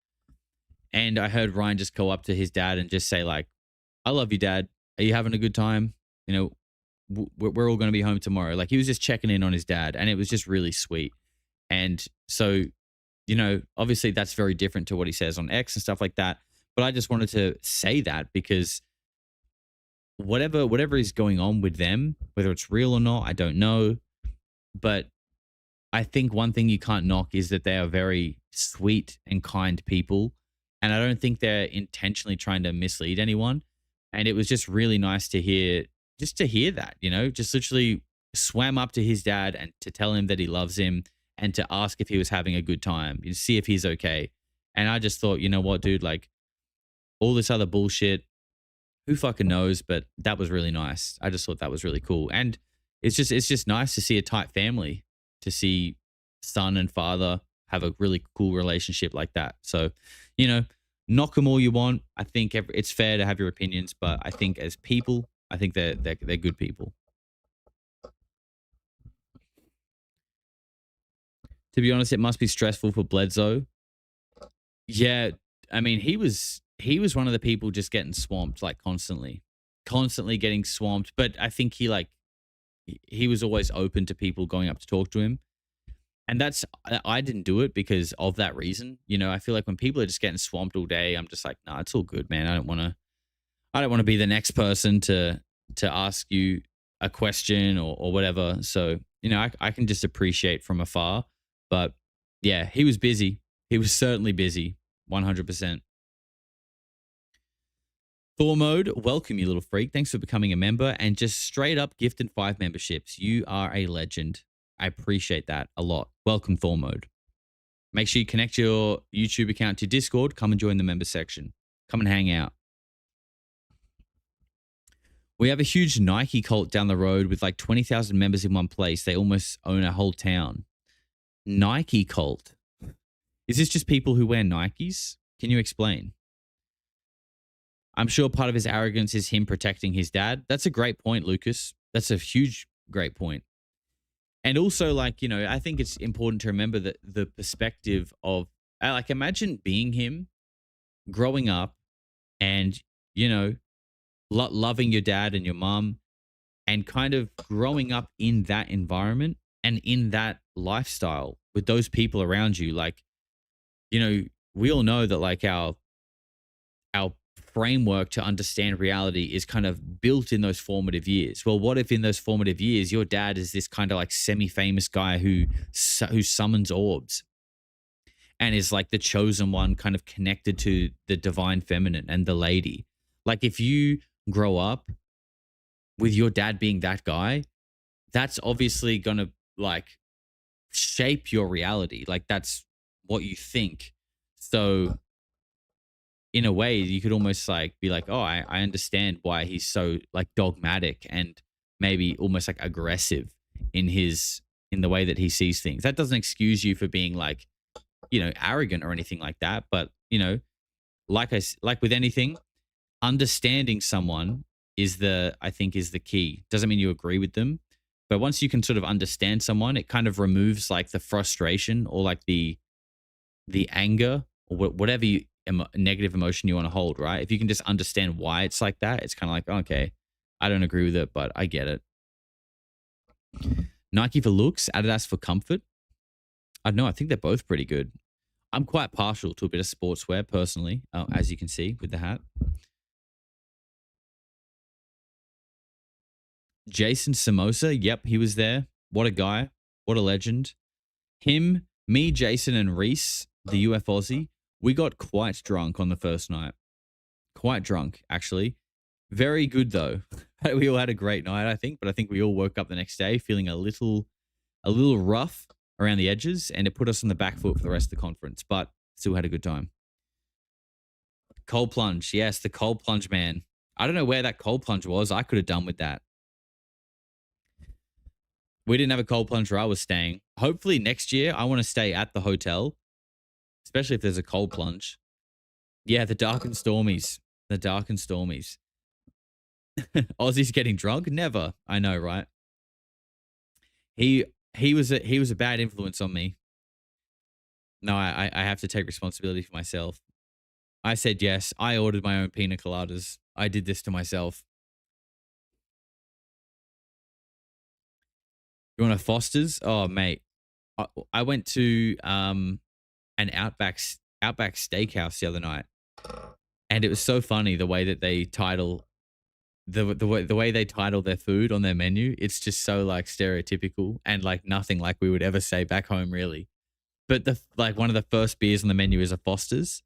And I heard Ryan just go up to his dad and just say like, I love you, Dad. Are you having a good time? We're all going to be home tomorrow. Like he was just checking in on his dad, and it was just really sweet. And so, obviously that's very different to what he says on X and stuff like that. But I just wanted to say that because whatever is going on with them, whether it's real or not, I don't know. But I think one thing you can't knock is that they are very sweet and kind people. And I don't think they're intentionally trying to mislead anyone. And it was just really nice to hear that, just literally swam up to his dad and to tell him that he loves him and to ask if he was having a good time, see if he's okay. And I just thought, you know what, dude, like all this other bullshit, who fucking knows? But that was really nice. I just thought that was really cool. And it's just nice to see a tight family, to see son and father have a really cool relationship like that. So, knock them all you want. I think it's fair to have your opinions, but I think as people, I think they're good people. To be honest, it must be stressful for Bledsoe. Yeah, I mean, he was one of the people just getting swamped like constantly getting swamped. But I think he was always open to people going up to talk to him. And I didn't do it because of that reason. I feel like when people are just getting swamped all day, I'm just like, nah, it's all good, man. I don't want to be the next person to ask you a question or whatever. So, I can just appreciate from afar. But yeah, he was busy. He was certainly busy. 100%. Thor Mode, welcome, you little freak. Thanks for becoming a member and just straight up gifted 5 memberships. You are a legend. I appreciate that a lot. Welcome, Thor Mode. Make sure you connect your YouTube account to Discord. Come and join the member section. Come and hang out. We have a huge Nike cult down the road with like 20,000 members in one place. They almost own a whole town. Nike cult. Is this just people who wear Nikes? Can you explain? I'm sure part of his arrogance is him protecting his dad. That's a great point, Lucas. That's a huge, great point. And also, like, you know, I think it's important to remember that the perspective of, like, imagine being him growing up and, you know, loving your dad and your mom and kind of growing up in that environment and in that lifestyle with those people around you. Like, you know, we all know that like our framework to understand reality is kind of built in those formative years. Well, what if in those formative years your dad is this kind of like semi-famous guy who summons orbs and is like the chosen one, kind of connected to the divine feminine and the lady? Like if you grow up with your dad being that guy, that's obviously going to like shape your reality. Like that's what you think. So in a way, you could almost like be like, oh, I understand why he's so like dogmatic and maybe almost like aggressive in the way that he sees things. That doesn't excuse you for being like, you know, arrogant or anything like that. But, you know, like with anything, understanding someone I think is the key. Doesn't mean you agree with them, but once you can sort of understand someone, it kind of removes like the frustration or like the anger or whatever negative emotion you want to hold, right? If you can just understand why it's like that, it's kind of like, okay, I don't agree with it, but I get it. Nike for looks, Adidas for comfort. I don't know. I think they're both pretty good. I'm quite partial to a bit of sportswear personally, as you can see with the hat. Jason Samosa, yep, he was there. What a guy. What a legend. Him, me, Jason, and Reese, the UF Aussie, we got quite drunk on the first night. Quite drunk, actually. Very good, though. We all had a great night, I think, but I think we all woke up the next day feeling a little rough around the edges, and it put us on the back foot for the rest of the conference, but still had a good time. Cold plunge. Yes, the cold plunge, man. I don't know where that cold plunge was. I could have done with that. We didn't have a cold plunge where I was staying. Hopefully next year, I want to stay at the hotel, especially if there's a cold plunge. Yeah, the dark and stormies. The dark and stormies. Aussie's getting drunk? Never. I know, right? He was a bad influence on me. No, I have to take responsibility for myself. I said yes. I ordered my own pina coladas. I did this to myself. You want a Foster's? Oh, mate. I went to an Outback Steakhouse the other night, and it was so funny the way that they title the way they title their food on their menu. It's just so like stereotypical and like nothing like we would ever say back home, really. But one of the first beers on the menu is a Foster's,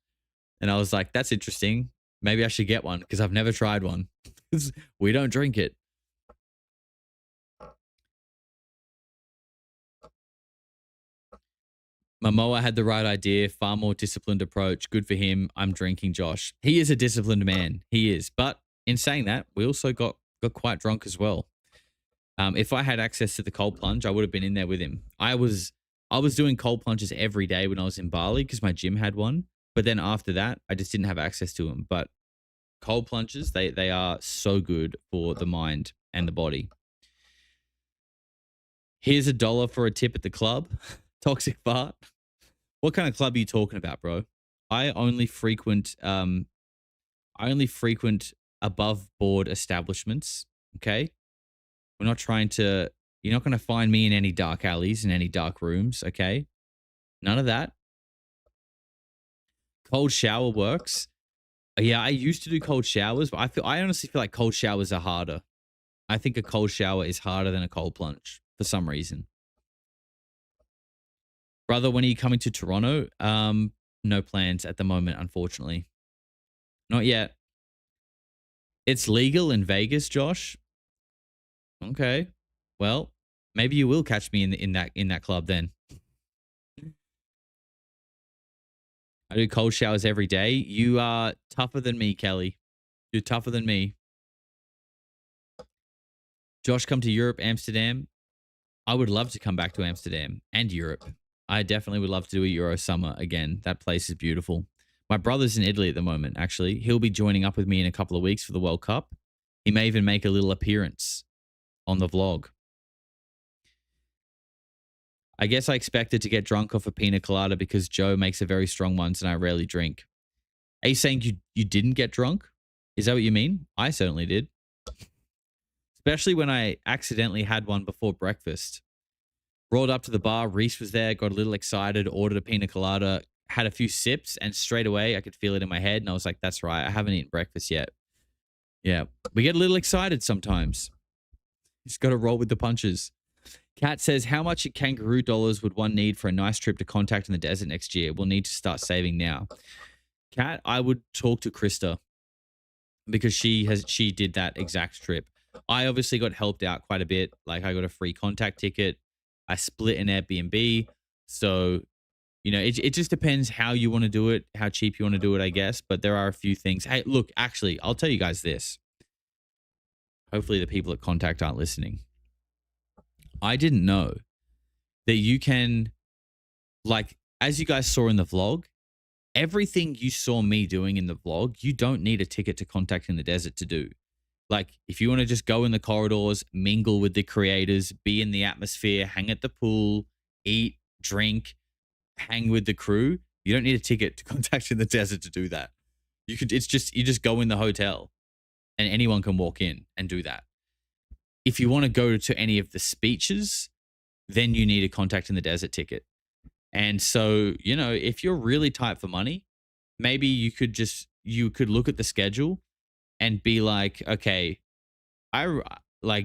and I was like, that's interesting. Maybe I should get one because I've never tried one. We don't drink it. Momoa had the right idea, far more disciplined approach. Good for him. I'm drinking Josh. He is a disciplined man. He is. But in saying that, we also got quite drunk as well. If I had access to the cold plunge, I would have been in there with him. I was doing cold plunges every day when I was in Bali because my gym had one. But then after that, I just didn't have access to them. But cold plunges, they are so good for the mind and the body. Here's $1 for a tip at the club. Toxic fart. What kind of club are you talking about, bro? I only frequent above board establishments. Okay. We're not trying to, you're not going to find me in any dark alleys, in any dark rooms. Okay. None of that. Cold shower works. Yeah, I used to do cold showers, but I honestly feel like cold showers are harder. I think a cold shower is harder than a cold plunge for some reason. Brother, when are you coming to Toronto? No plans at the moment, unfortunately. Not yet. It's legal in Vegas, Josh. Okay. Well, maybe you will catch me in that club then. I do cold showers every day. You are tougher than me, Kelly. You're tougher than me. Josh, come to Europe, Amsterdam. I would love to come back to Amsterdam and Europe. I definitely would love to do a Euro summer again. That place is beautiful. My brother's in Italy at the moment, actually. He'll be joining up with me in a couple of weeks for the World Cup. He may even make a little appearance on the vlog. I guess I expected to get drunk off a pina colada because Joe makes a very strong ones and I rarely drink. Are you saying you didn't get drunk? Is that what you mean? I certainly did. Especially when I accidentally had one before breakfast. Rolled up to the bar, Reese was there, got a little excited, ordered a pina colada, had a few sips, and straight away I could feel it in my head. And I was like, that's right, I haven't eaten breakfast yet. Yeah, we get a little excited sometimes. Just got to roll with the punches. Kat says, how much kangaroo dollars would one need for a nice trip to Contact in the desert next year? We'll need to start saving now. Kat, I would talk to Krista because she did that exact trip. I obviously got helped out quite a bit. Like I got a free Contact ticket. I split an Airbnb. So, you know, it just depends how you want to do it, how cheap you want to do it, I guess. But there are a few things. Hey, look, actually, I'll tell you guys this. Hopefully the people at Contact aren't listening. I didn't know that you can, like, as you guys saw in the vlog, everything you saw me doing in the vlog, you don't need a ticket to Contact in the Desert to do. Like, if you want to just go in the corridors, mingle with the creators, be in the atmosphere, hang at the pool, eat, drink, hang with the crew, you don't need a ticket to Contact in the Desert to do that. You just go in the hotel and anyone can walk in and do that. If you want to go to any of the speeches, then you need a Contact in the Desert ticket. And so, you know, if you're really tight for money, maybe you could look at the schedule and be like, okay,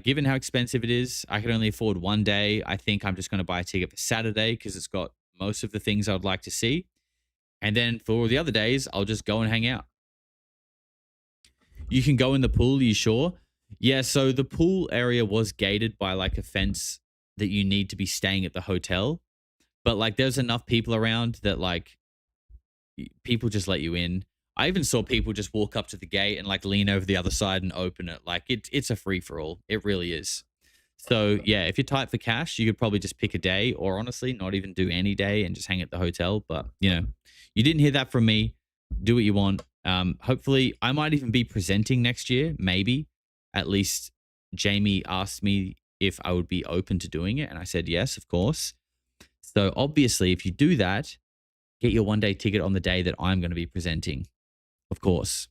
given how expensive it is, I can only afford one day. I think I'm just going to buy a ticket for Saturday because it's got most of the things I would like to see. And then for the other days, I'll just go and hang out. You can go in the pool, are you sure? Yeah, so the pool area was gated by like a fence that you need to be staying at the hotel. But like there's enough people around that like people just let you in. I even saw people just walk up to the gate and like lean over the other side and open it. Like it's a free for all. It really is. So yeah, if you're tight for cash, you could probably just pick a day or honestly not even do any day and just hang at the hotel. But you know, you didn't hear that from me. Do what you want. Hopefully I might even be presenting next year. Maybe. At least Jamie asked me if I would be open to doing it. And I said, yes, of course. So obviously, if you do that, get your one-day ticket on the day that I'm going to be presenting, of course.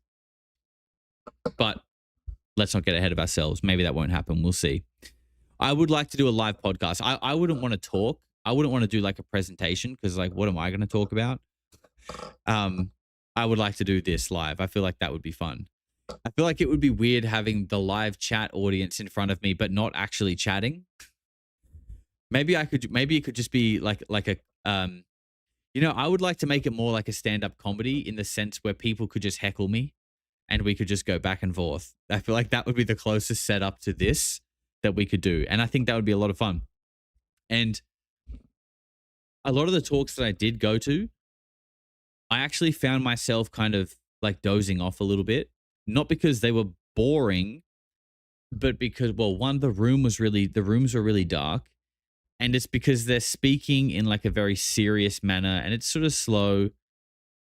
But let's not get ahead of ourselves. Maybe that won't happen. We'll see. I would like to do a live podcast. I wouldn't want to talk. I wouldn't want to do like a presentation because like, what am I going to talk about? I would like to do this live. I feel like that would be fun. I feel like it would be weird having the live chat audience in front of me, but not actually chatting. Maybe it could just be like a, you know, I would like to make it more like a stand-up comedy in the sense where people could just heckle me and we could just go back and forth. I feel like that would be the closest setup to this that we could do. And I think that would be a lot of fun. And a lot of the talks that I did go to, I actually found myself kind of like dozing off a little bit. Not because they were boring, but because, well, one, the rooms were really dark. And it's because they're speaking in like a very serious manner and it's sort of slow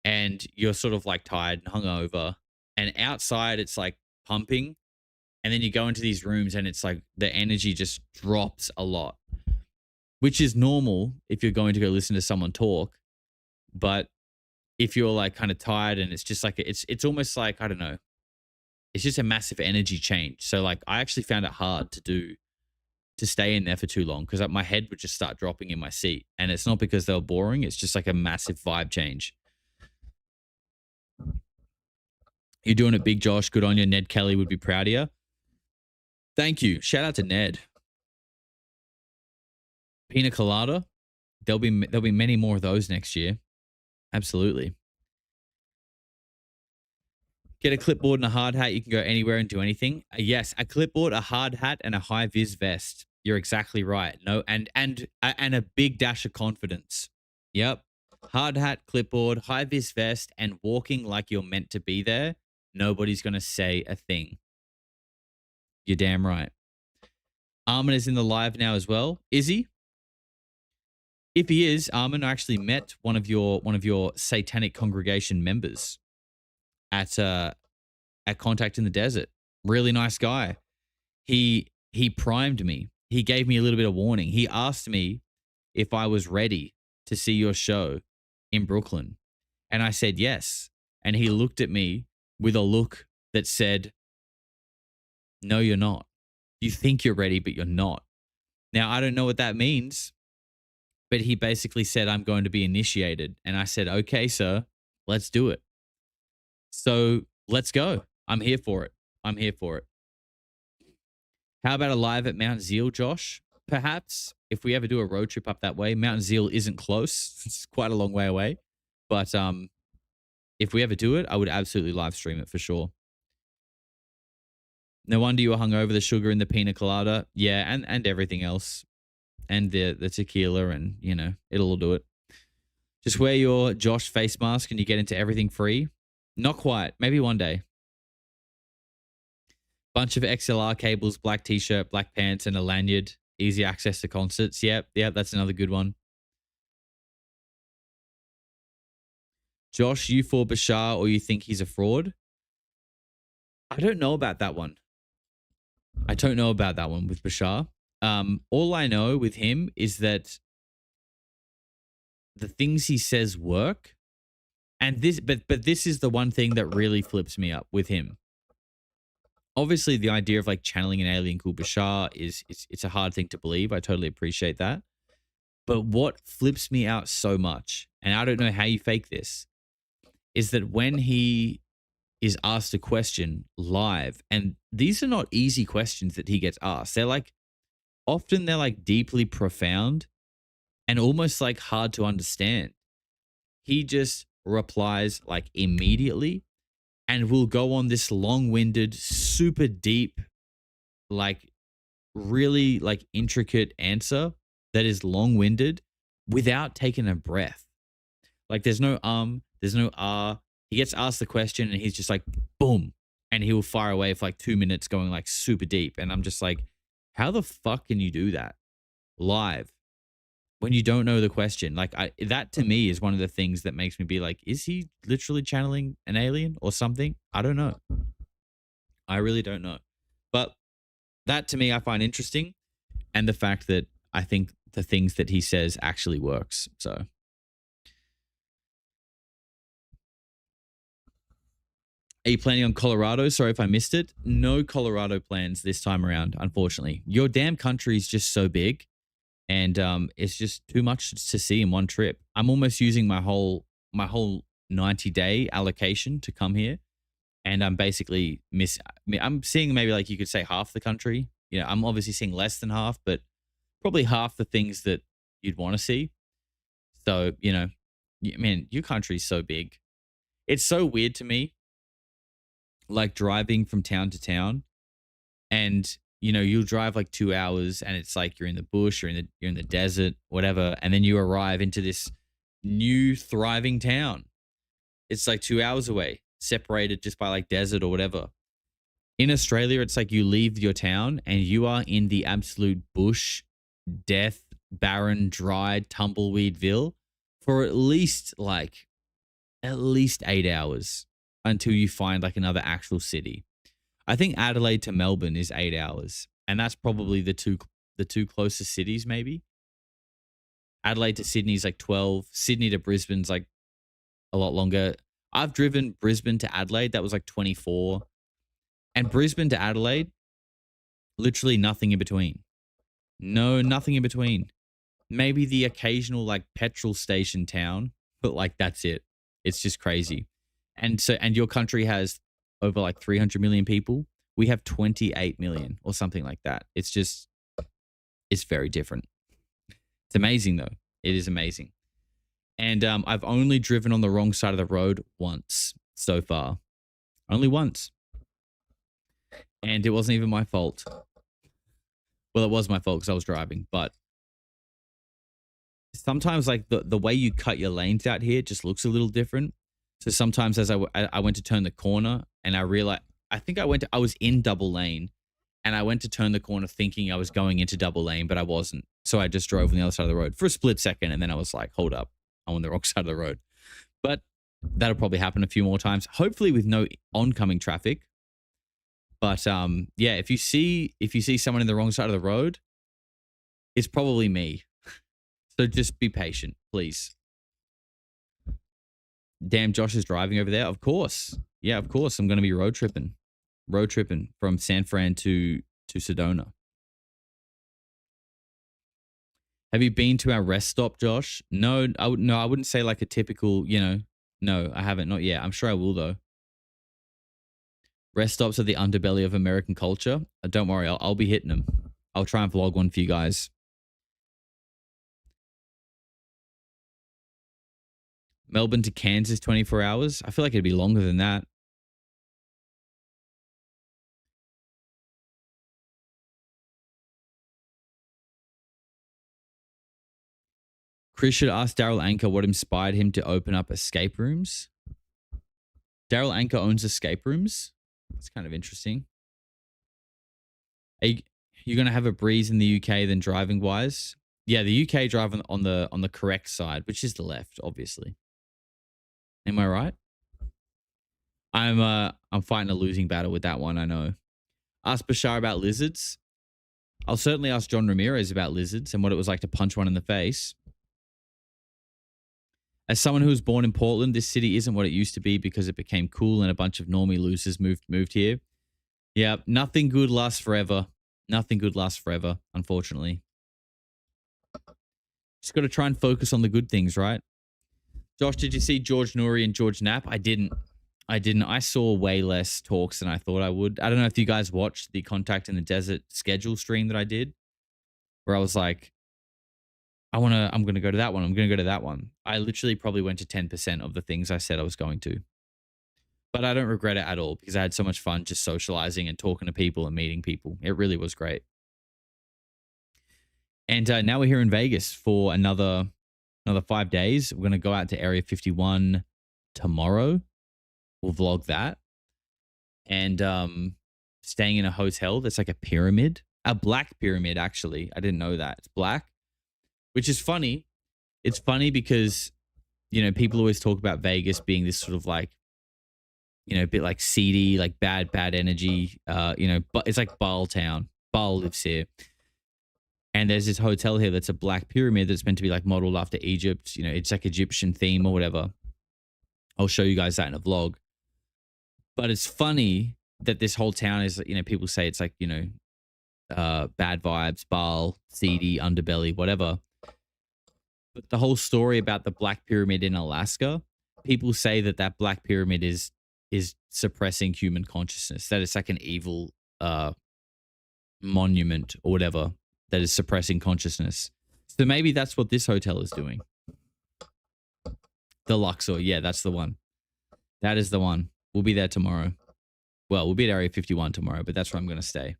and you're sort of like tired and hungover. And outside it's like pumping. And then you go into these rooms and it's like the energy just drops a lot, which is normal if you're going to go listen to someone talk. But if you're like kind of tired and it's just like, it's almost like, I don't know. It's just a massive energy change. So like I actually found it hard to stay in there for too long because my head would just start dropping in my seat. And it's not because they were boring. It's just like a massive vibe change. You're doing it big, Josh. Good on you. Ned Kelly would be proud of you. Thank you. Shout out to Ned. Pina colada. There'll be many more of those next year. Absolutely. Get a clipboard and a hard hat. You can go anywhere and do anything. Yes, a clipboard, a hard hat, and a high vis vest. You're exactly right. No, and a big dash of confidence. Yep. Hard hat, clipboard, high vis vest, and walking like you're meant to be there. Nobody's gonna say a thing. You're damn right. Armin is in the live now as well. Is he? If he is, Armin, I actually met one of your satanic congregation members at Contact in the Desert. Really nice guy. He primed me. He gave me a little bit of warning. He asked me if I was ready to see your show in Brooklyn. And I said yes. And he looked at me with a look that said, no, you're not. You think you're ready, but you're not. Now, I don't know what that means, but he basically said, I'm going to be initiated. And I said, okay, sir, let's do it. So let's go. I'm here for it. I'm here for it. How about a live at Mount Zeal, Josh? Perhaps if we ever do a road trip up that way. Mount Zeal isn't close. It's quite a long way away. But if we ever do it, I would absolutely live stream it for sure. No wonder you were hungover, the sugar in the pina colada. Yeah, and everything else. And the tequila, and, you know, it'll all do it. Just wear your Josh face mask and you get into everything free. Not quite. Maybe one day. Bunch of XLR cables, black t-shirt, black pants, and a lanyard. Easy access to concerts. Yep, that's another good one. Josh, you for Bashar, or you think he's a fraud? I don't know about that one. I don't know about that one with Bashar. All I know with him is that the things he says work. And this, but this is the one thing that really flips me up with him. Obviously, the idea of like channeling an alien called Bashar it's a hard thing to believe. I totally appreciate that. But what flips me out so much, and I don't know how you fake this, is that when he is asked a question live, and these are not easy questions that he gets asked. They're like, often they're like deeply profound and almost like hard to understand. He just replies like immediately and will go on this long-winded, super deep, like really like intricate answer that is long-winded without taking a breath. Like there's no there's no He gets asked the question and he's just like, boom. And he will fire away for like 2 minutes going like super deep. And I'm just like, how the fuck can you do that live when you don't know the question? Like that to me is one of the things that makes me be like, is he literally channeling an alien or something? I don't know. I really don't know. But that to me, I find interesting. And the fact that I think the things that he says actually works. So. Are you planning on Colorado? Sorry if I missed it. No Colorado plans this time around, unfortunately. Your damn country is just so big, and it's just too much to see in one trip. I'm almost using my whole 90-day allocation to come here, and I'm basically I'm seeing maybe like you could say half the country. You know, I'm obviously seeing less than half, but probably half the things that you'd want to see. So, you know, man, your country's so big. It's so weird to me. Like driving from town to town, and you know you'll drive like 2 hours, and it's like you're in the bush, you're in the desert, whatever, and then you arrive into this new thriving town. It's like 2 hours away, separated just by like desert or whatever. In Australia, it's like you leave your town and you are in the absolute bush, death, barren, dry, tumbleweedville for at least 8 hours. Until you find like another actual city. I think Adelaide to Melbourne is 8 hours, and that's probably the two closest cities. Maybe Adelaide to Sydney is like 12. Sydney to Brisbane's like a lot longer. I've driven Brisbane to Adelaide. That was like 24, and Brisbane to Adelaide, literally nothing in between. No, nothing in between. Maybe the occasional like petrol station town, but like that's it. It's just crazy. And your country has over like 300 million people. We have 28 million or something like that. It's very different. It's amazing though. It is amazing. And I've only driven on the wrong side of the road once so far. Only once. And it wasn't even my fault. Well, it was my fault because I was driving, but sometimes like the way you cut your lanes out here just looks a little different. So sometimes as I went to turn the corner and I realized, I was in double lane and I went to turn the corner thinking I was going into double lane, but I wasn't. So I just drove on the other side of the road for a split second, and then I was like, hold up, I'm on the wrong side of the road. But that'll probably happen a few more times, hopefully with no oncoming traffic. But yeah, if you see someone in the wrong side of the road, it's probably me. So just be patient, please. Damn, Josh is driving over there. Of course. Yeah, of course. I'm going to be road tripping from San Fran to Sedona. Have you been to our rest stop, Josh? No, I wouldn't say like a typical, no, I haven't. Not yet. I'm sure I will though. Rest stops are the underbelly of American culture. Don't worry, I'll be hitting them. I'll try and vlog one for you guys. Melbourne to Kansas, 24 hours. I feel like it'd be longer than that. Chris should ask Daryl Anker what inspired him to open up escape rooms. Daryl Anker owns escape rooms. It's kind of interesting. Are you going to have a breeze in the UK than driving wise? Yeah, the UK driving on the correct side, which is the left, obviously. Am I right? I'm fighting a losing battle with that one, I know. Ask Bashar about lizards. I'll certainly ask John Ramirez about lizards and what it was like to punch one in the face. As someone who was born in Portland, this city isn't what it used to be because it became cool and a bunch of normie losers moved here. Yeah, nothing good lasts forever. Nothing good lasts forever, unfortunately. Just got to try and focus on the good things, right? Josh, did you see George Noory and George Knapp? I didn't. I saw way less talks than I thought I would. I don't know if you guys watched the Contact in the Desert schedule stream that I did, where I was like, I'm going to go to that one. I'm going to go to that one. I literally probably went to 10% of the things I said I was going to. But I don't regret it at all because I had so much fun just socializing and talking to people and meeting people. It really was great. And now we're here in Vegas for another 5 days. We're going to go out to Area 51 tomorrow. We'll vlog that. And staying in a hotel that's like a pyramid. A black pyramid, actually. I didn't know that. It's black. Which is funny. It's funny because, people always talk about Vegas being this sort of like, a bit like seedy, like bad energy. But it's like Baal town. Baal lives here. And there's this hotel here that's a black pyramid that's meant to be like modeled after Egypt. It's like Egyptian theme or whatever. I'll show you guys that in a vlog. But it's funny that this whole town is, people say it's like, bad vibes, Baal, seedy, underbelly, whatever. But the whole story about the Black Pyramid in Alaska, people say that Black Pyramid is suppressing human consciousness, that it's like an evil monument or whatever that is suppressing consciousness. So maybe that's what this hotel is doing. The Luxor, yeah, that's the one. That is the one. We'll be there tomorrow. Well, we'll be at Area 51 tomorrow, but that's where I'm going to stay.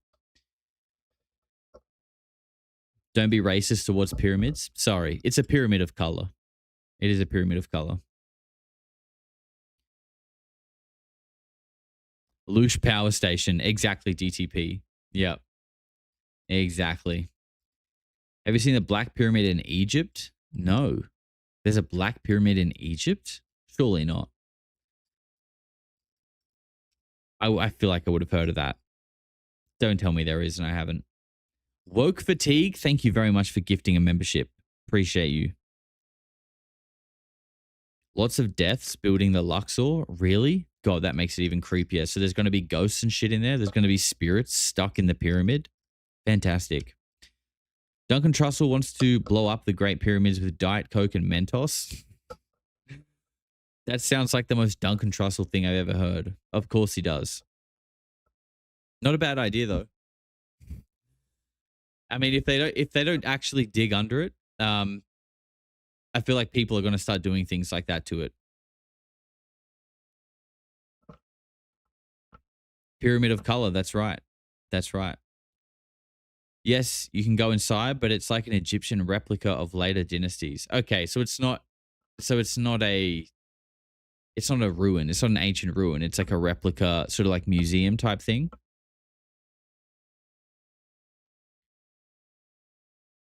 Don't be racist towards pyramids. Sorry, it's a pyramid of color. It is a pyramid of color. Lush Power Station. Exactly, DTP. Yep. Exactly. Have you seen the Black Pyramid in Egypt? No. There's a Black Pyramid in Egypt? Surely not. I feel like I would have heard of that. Don't tell me there is and I haven't. Woke Fatigue, thank you very much for gifting a membership. Appreciate you. Lots of deaths building the Luxor. Really? God, that makes it even creepier. So there's going to be ghosts and shit in there. There's going to be spirits stuck in the pyramid. Fantastic. Duncan Trussell wants to blow up the Great Pyramids with Diet Coke and Mentos. That sounds like the most Duncan Trussell thing I've ever heard. Of course he does. Not a bad idea though. I mean, if they don't actually dig under it, I feel like people are going to start doing things like that to it. Pyramid of color. That's right. That's right. Yes, you can go inside, but it's like an Egyptian replica of later dynasties. Okay, so it's not a ruin. It's not an ancient ruin. It's like a replica, sort of like museum type thing.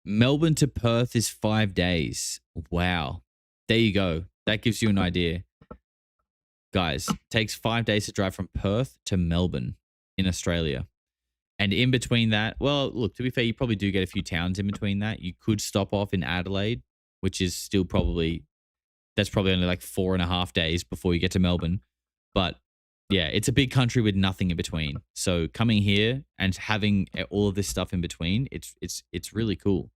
Melbourne to Perth is 5 days. Wow. There you go. That gives you an idea. Guys, takes 5 days to drive from Perth to Melbourne in Australia. And in between that, well, look, to be fair, you probably do get a few towns in between that. You could stop off in Adelaide, which is still probably, that's probably only like 4.5 days before you get to Melbourne. But yeah, it's a big country with nothing in between. So coming here and having all of this stuff in between, it's really cool.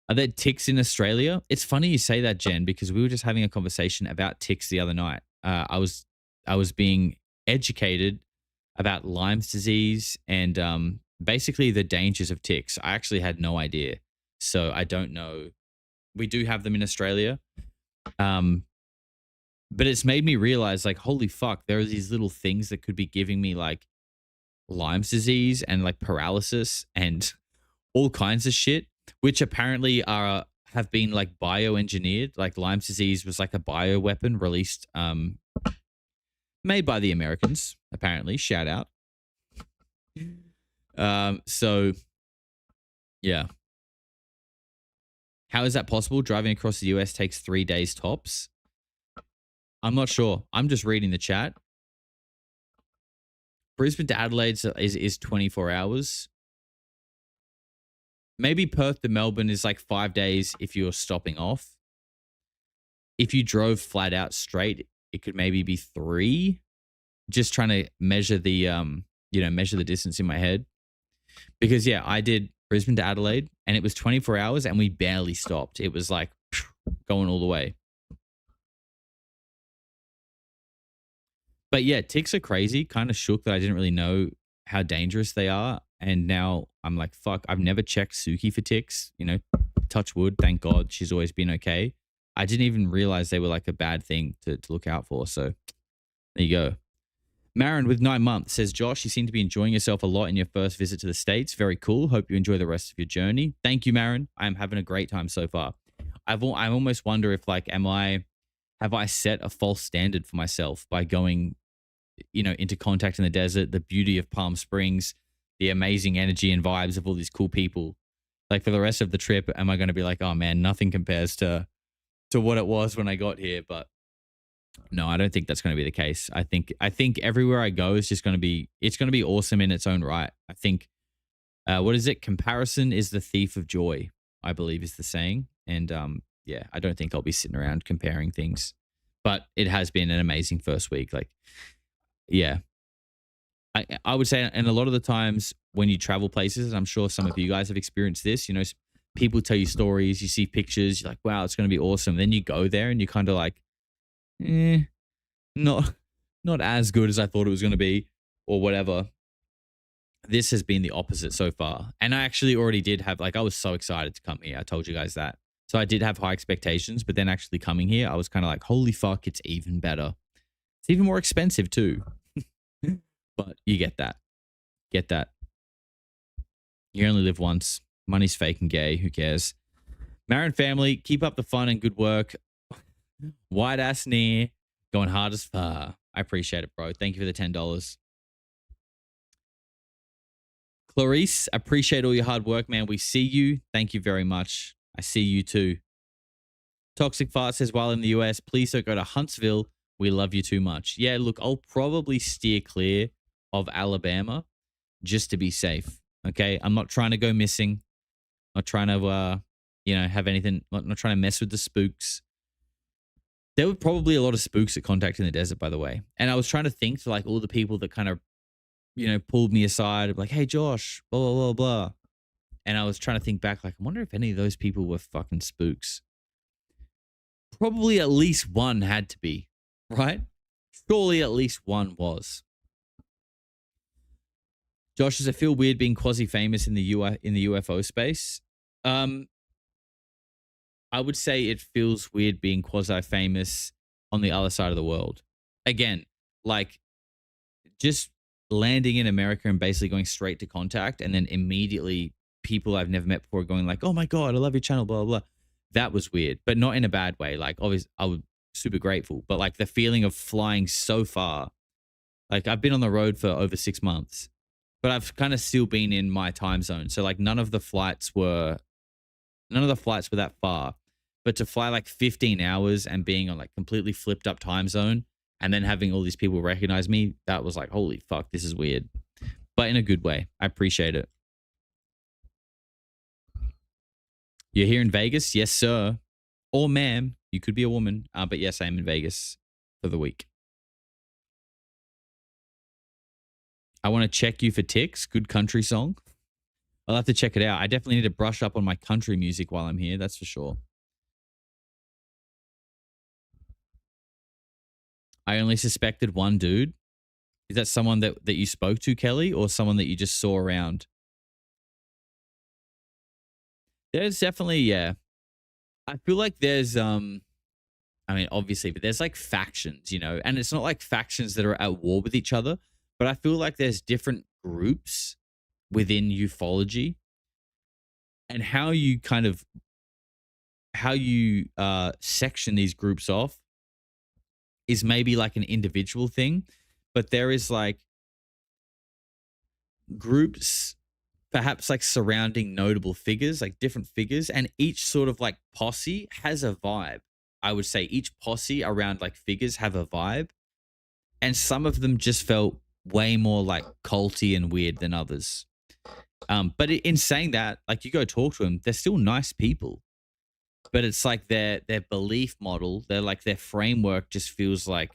Are there ticks in Australia? It's funny you say that, Jen, because we were just having a conversation about ticks the other night. I was being educated about Lyme's disease and basically the dangers of ticks. I actually had no idea, so I don't know. We do have them in Australia, but it's made me realize, like, holy fuck, there are these little things that could be giving me like Lyme's disease and like paralysis and all kinds of shit, which apparently have been like bioengineered. Like Lyme's disease was like a bioweapon released, made by the Americans, apparently. Shout out. So yeah. How is that possible? Driving across the US takes 3 days tops. I'm not sure. I'm just reading the chat. Brisbane to Adelaide is 24 hours. Maybe Perth to Melbourne is like 5 days if you're stopping off. If you drove flat out straight, it could maybe be 3. Just trying to measure the measure the distance in my head. Because yeah, I did Brisbane to Adelaide and it was 24 hours and we barely stopped. It was like going all the way. But yeah, ticks are crazy. Kind of shook that I didn't really know how dangerous they are. And now I'm like, fuck, I've never checked Suki for ticks. You know, touch wood, thank God she's always been okay. I didn't even realize they were like a bad thing to look out for. So there you go. Marin with 9 months says, Josh, you seem to be enjoying yourself a lot in your first visit to the States. Very cool. Hope you enjoy the rest of your journey. Thank you, Marin. I'm having a great time so far. I almost wonder if like, have I set a false standard for myself by going, into contact in the desert, the beauty of Palm Springs, the amazing energy and vibes of all these cool people. Like for the rest of the trip, am I going to be like, oh man, nothing compares to what it was when I got here? But no, I don't think that's going to be the case. I think everywhere I go is just going to be, it's going to be awesome in its own right. I think, what is it? Comparison is the thief of joy, I believe is the saying. And yeah, I don't think I'll be sitting around comparing things, but it has been an amazing first week. Like, yeah, I would say, and a lot of the times when you travel places, and I'm sure some of you guys have experienced this, people tell you stories, you see pictures, you're like, wow, it's going to be awesome. Then you go there and you're kind of like, not as good as I thought it was going to be or whatever. This has been the opposite so far. And I actually already did have, like, I was so excited to come here. I told you guys that. So I did have high expectations, but then actually coming here, I was kind of like, holy fuck, it's even better. It's even more expensive too. But you get that. Get that. You only live once. Money's fake and gay. Who cares? Marin family, keep up the fun and good work. White ass near. Going hard as far. I appreciate it, bro. Thank you for the $10. Clarice, appreciate all your hard work, man. We see you. Thank you very much. I see you too. Toxic Fart says, while in the US, please don't go to Huntsville. We love you too much. Yeah, look, I'll probably steer clear of Alabama just to be safe. Okay, I'm not trying to go missing. Not trying to, have anything. Not trying to mess with the spooks. There were probably a lot of spooks at Contact in the Desert, by the way. And I was trying to think to like all the people that kind of, pulled me aside, like, hey, Josh, blah, blah, blah, blah. And I was trying to think back, like, I wonder if any of those people were fucking spooks. Probably at least one had to be, right? Surely at least one was. Josh, does it feel weird being quasi-famous in the UFO space? I would say it feels weird being quasi-famous on the other side of the world. Again, like just landing in America and basically going straight to Contact and then immediately people I've never met before going like, oh my God, I love your channel, blah, blah, blah. That was weird, but not in a bad way. Like obviously I was super grateful, but like the feeling of flying so far, like I've been on the road for over 6 months. but I've kind of still been in my time zone. So like none of the flights were that far. But to fly like 15 hours and being on like completely flipped up time zone and then having all these people recognize me, that was like, holy fuck, this is weird. But in a good way. I appreciate it. You're here in Vegas? Yes, sir. Or ma'am. You could be a woman. But yes, I am in Vegas for the week. I want to check you for ticks. Good country song. I'll have to check it out. I definitely need to brush up on my country music while I'm here. That's for sure. I only suspected one dude. Is that someone that you spoke to, Kelly, or someone that you just saw around? There's definitely, yeah. I feel like there's, I mean, obviously, but there's like factions, you know, and it's not like factions that are at war with each other, but I feel like there's different groups within ufology and how you section these groups off is maybe like an individual thing, but there is like groups perhaps like surrounding notable figures, like different figures, and each sort of like posse has a vibe. I would say each posse around like figures have a vibe, and some of them just felt way more like culty and weird than others. But in saying that, like you go talk to them, they're still nice people. But it's like their belief model, their framework just feels like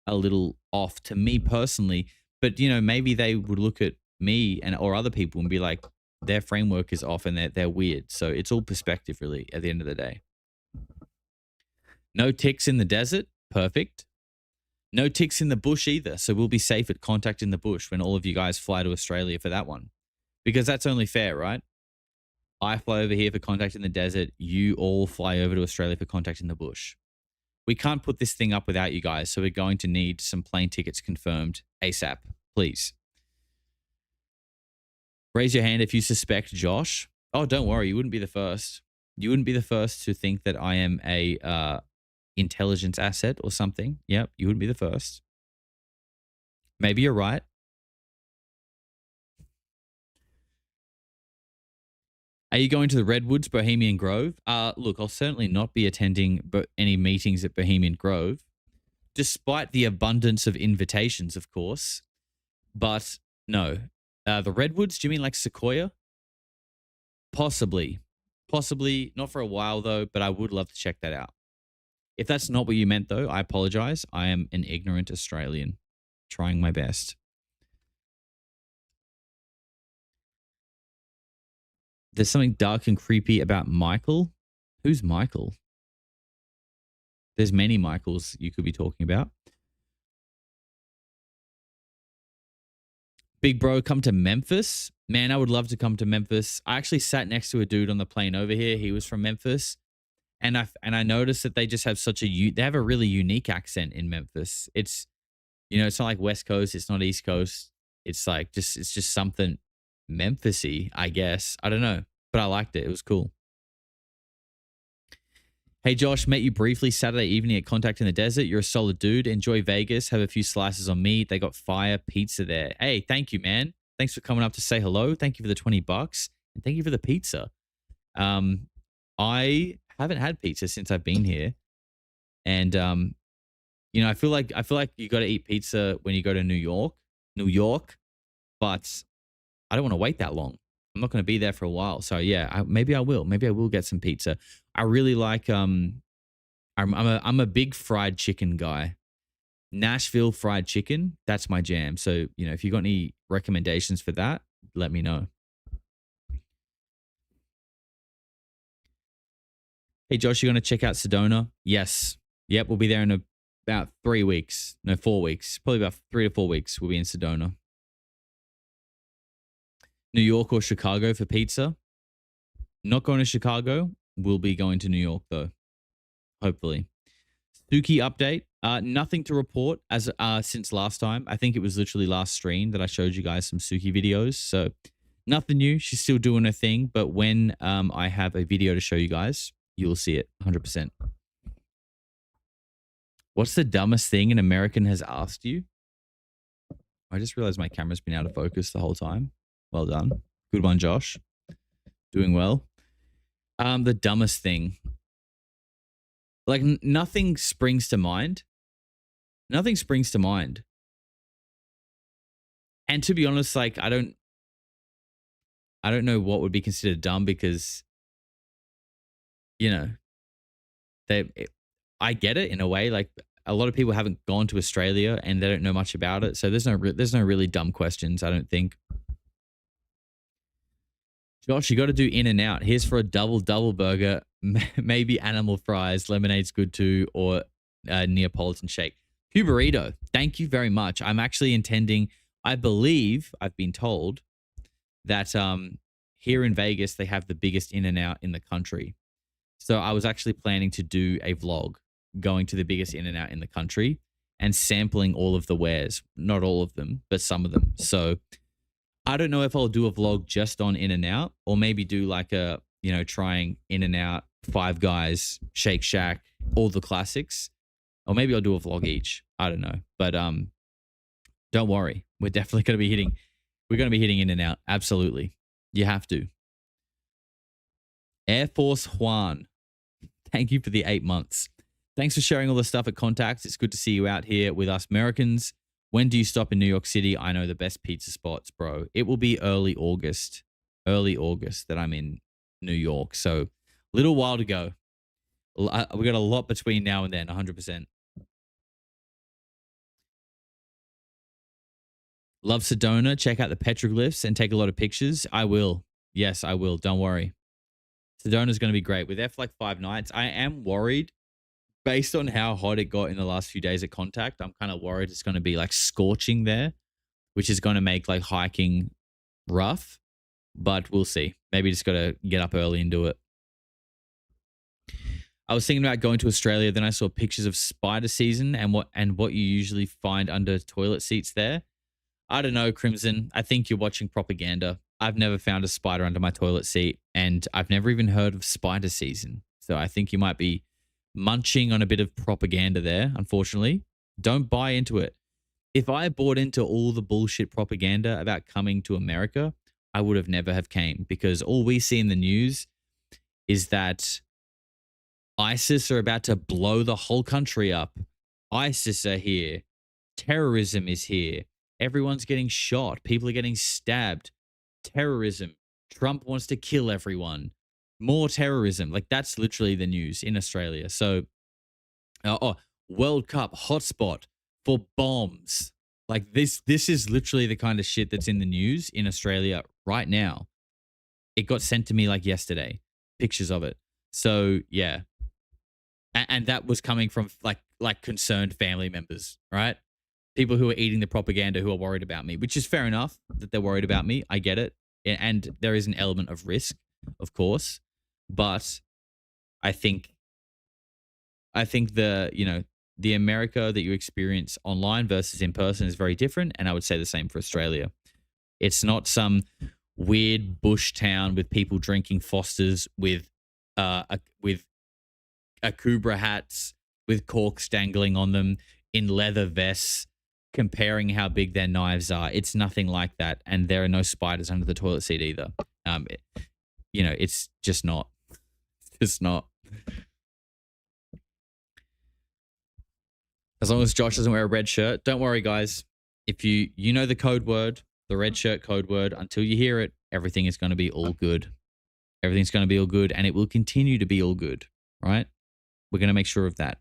a little off to me personally. But you know, maybe they would look at me or other people and be like, their framework is off and they're weird. So it's all perspective, really, at the end of the day. No ticks in the desert. Perfect. No ticks in the bush either. So we'll be safe at Contact in the Bush when all of you guys fly to Australia for that one. Because that's only fair, right? I fly over here for Contact in the Desert. You all fly over to Australia for Contact in the Bush. We can't put this thing up without you guys, so we're going to need some plane tickets confirmed ASAP, please. Raise your hand if you suspect Josh. Oh, don't worry. You wouldn't be the first. You wouldn't be the first to think that I am a intelligence asset or something. Yep, you wouldn't be the first. Maybe you're right. Are you going to the Redwoods, Bohemian Grove? Look, I'll certainly not be attending any meetings at Bohemian Grove, despite the abundance of invitations, of course. But no. The Redwoods, do you mean like Sequoia? Possibly. Possibly. Not for a while, though, but I would love to check that out. If that's not what you meant, though, I apologize. I am an ignorant Australian, trying my best. There's something dark and creepy about Michael. Who's Michael? There's many Michaels you could be talking about. Big bro, come to Memphis. Man, I would love to come to Memphis. I actually sat next to a dude on the plane over here. He was from Memphis. And I noticed that they just have they have a really unique accent in Memphis. It's, you know, it's not like West Coast. It's not East Coast. It's like it's just something Memphis-y, I guess. I don't know, but I liked it. It was cool. Hey, Josh, met you briefly Saturday evening at Contact in the Desert. You're a solid dude. Enjoy Vegas. Have a few slices on me. They got fire pizza there. Hey, thank you, man. Thanks for coming up to say hello. Thank you for the $20 and thank you for the pizza. I haven't had pizza since I've been here. And, you know, I feel like you got to eat pizza when you go to New York, but I don't want to wait that long. I'm not going to be there for a while. So yeah, maybe I will get some pizza. I really like, I'm a big fried chicken guy. Nashville fried chicken. That's my jam. So, you know, if you got any recommendations for that, let me know. Hey, Josh, you going to check out Sedona? Yes. Yep. We'll be there in about 3 weeks. No, 4 weeks. Probably about 3 to 4 weeks. We'll be in Sedona. New York or Chicago for pizza? Not going to Chicago. We'll be going to New York, though. Hopefully. Suki update. Nothing to report as since last time. I think it was literally last stream that I showed you guys some Suki videos. So nothing new. She's still doing her thing. But when I have a video to show you guys, you will see it 100%. What's the dumbest thing an American has asked you? I just realized my camera's been out of focus the whole time. Well done. Good one, Josh. Doing well. The dumbest thing. Like nothing springs to mind. Nothing springs to mind. And to be honest, like I don't know what would be considered dumb because, you know, I get it in a way. Like a lot of people haven't gone to Australia and they don't know much about it. So there's no really dumb questions, I don't think. Josh, you got to do in and out. Here's for a double burger, maybe animal fries, lemonade's good too, or Neapolitan shake. Huberito, thank you very much. I'm actually intending, I believe, I've been told that here in Vegas, they have the biggest in and out in the country. So I was actually planning to do a vlog going to the biggest in and out in the country and sampling all of the wares. Not all of them, but some of them. So I don't know if I'll do a vlog just on in and out or maybe do like a, you know, trying in and out, Five Guys, Shake Shack, all the classics. Or maybe I'll do a vlog each. I don't know. But don't worry. We're definitely going to be hitting in and out. Absolutely. You have to. Air Force Juan. Thank you for the 8 months. Thanks for sharing all the stuff at Contacts. It's good to see you out here with us Americans. When do you stop in New York City? I know the best pizza spots, bro. It will be early August that I'm in New York. So little while to go. We got a lot between now and then, 100%. Love Sedona. Check out the petroglyphs and take a lot of pictures. I will. Yes, I will. Don't worry. Sedona's going to be great. We're there for like 5 nights. I am worried based on how hot it got in the last few days at Contact. I'm kind of worried it's going to be like scorching there, which is going to make like hiking rough, but we'll see. Maybe just got to get up early and do it. I was thinking about going to Australia. Then I saw pictures of spider season and what you usually find under toilet seats there. I don't know, Crimson. I think you're watching propaganda. I've never found a spider under my toilet seat, and I've never even heard of spider season. So I think you might be munching on a bit of propaganda there, unfortunately. Don't buy into it. If I bought into all the bullshit propaganda about coming to America, I would have never have came, because all we see in the news is that ISIS are about to blow the whole country up. ISIS are here. Terrorism is here. Everyone's getting shot. People are getting stabbed. Terrorism. Trump wants to kill everyone. More terrorism. Like, that's literally the news in Australia. So, World Cup hotspot for bombs. Like, this is literally the kind of shit that's in the news in Australia right now. It got sent to me like yesterday. Pictures of it. So, yeah. And that was coming from like concerned family members, right? People who are eating the propaganda who are worried about me, which is fair enough that they're worried about me. I get it. And there is an element of risk, of course. But I think the America that you experience online versus in person is very different. And I would say the same for Australia. It's not some weird bush town with people drinking Fosters with Akubra hats with corks dangling on them in leather vests, comparing how big their knives are. It's nothing like that. And there are no spiders under the toilet seat either. It's just not. It's not. As long as Josh doesn't wear a red shirt, don't worry, guys. If you know the code word, the red shirt code word, until you hear it, everything is going to be all good. Everything's going to be all good, and it will continue to be all good, right? We're going to make sure of that.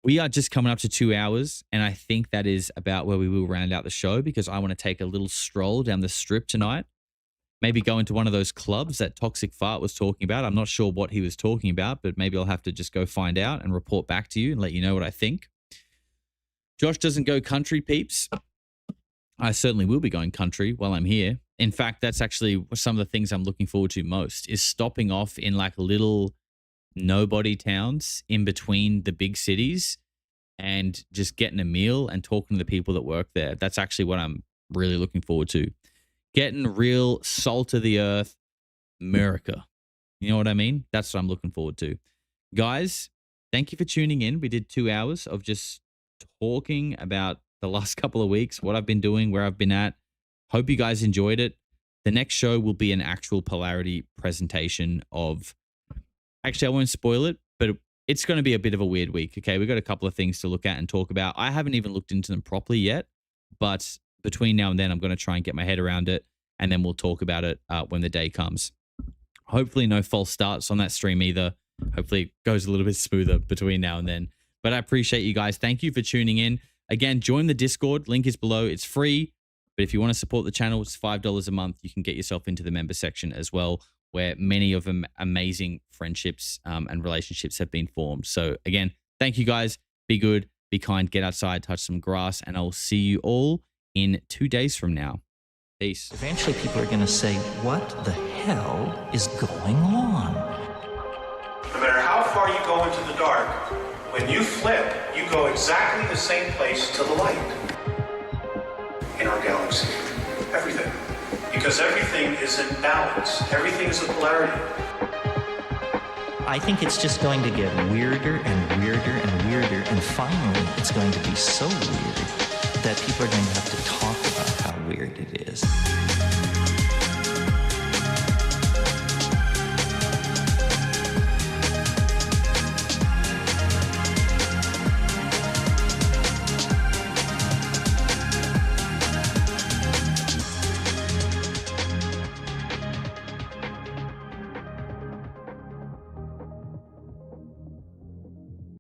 We are just coming up to 2 hours, and I think that is about where we will round out the show, because I want to take a little stroll down the strip tonight. Maybe go into one of those clubs that Toxic Fart was talking about. I'm not sure what he was talking about, but maybe I'll have to just go find out and report back to you and let you know what I think. Josh doesn't go country, peeps. I certainly will be going country while I'm here. In fact, that's actually some of the things I'm looking forward to most, is stopping off in like little nobody towns in between the big cities and just getting a meal and talking to the people that work there. That's actually what I'm really looking forward to. Getting real salt of the earth America. You know what I mean? That's what I'm looking forward to. Guys, thank you for tuning in. We did 2 hours of just talking about the last couple of weeks, what I've been doing, where I've been at. Hope you guys enjoyed it. The next show will be an actual Polarity presentation of, actually, I won't spoil it, but it's going to be a bit of a weird week. Okay. We've got a couple of things to look at and talk about. I haven't even looked into them properly yet, but between now and then, I'm going to try and get my head around it, and then we'll talk about it when the day comes. Hopefully no false starts on that stream either. Hopefully it goes a little bit smoother between now and then. But I appreciate you guys. Thank you for tuning in. Again, join the Discord. Link is below. It's free. But if you want to support the channel, it's $5 a month. You can get yourself into the member section as well, where many of them amazing friendships and relationships have been formed. So again, thank you guys. Be good, be kind, get outside, touch some grass, and I'll see you all in 2 days from now. Peace. Eventually people are going to say, what the hell is going on? No matter how far you go into the dark, when you flip, you go exactly the same place to the light in our galaxy. Everything. Because everything is in balance. Everything is a polarity. I think it's just going to get weirder and weirder and weirder, and finally it's going to be so weird that people are going to have to talk about how weird it is.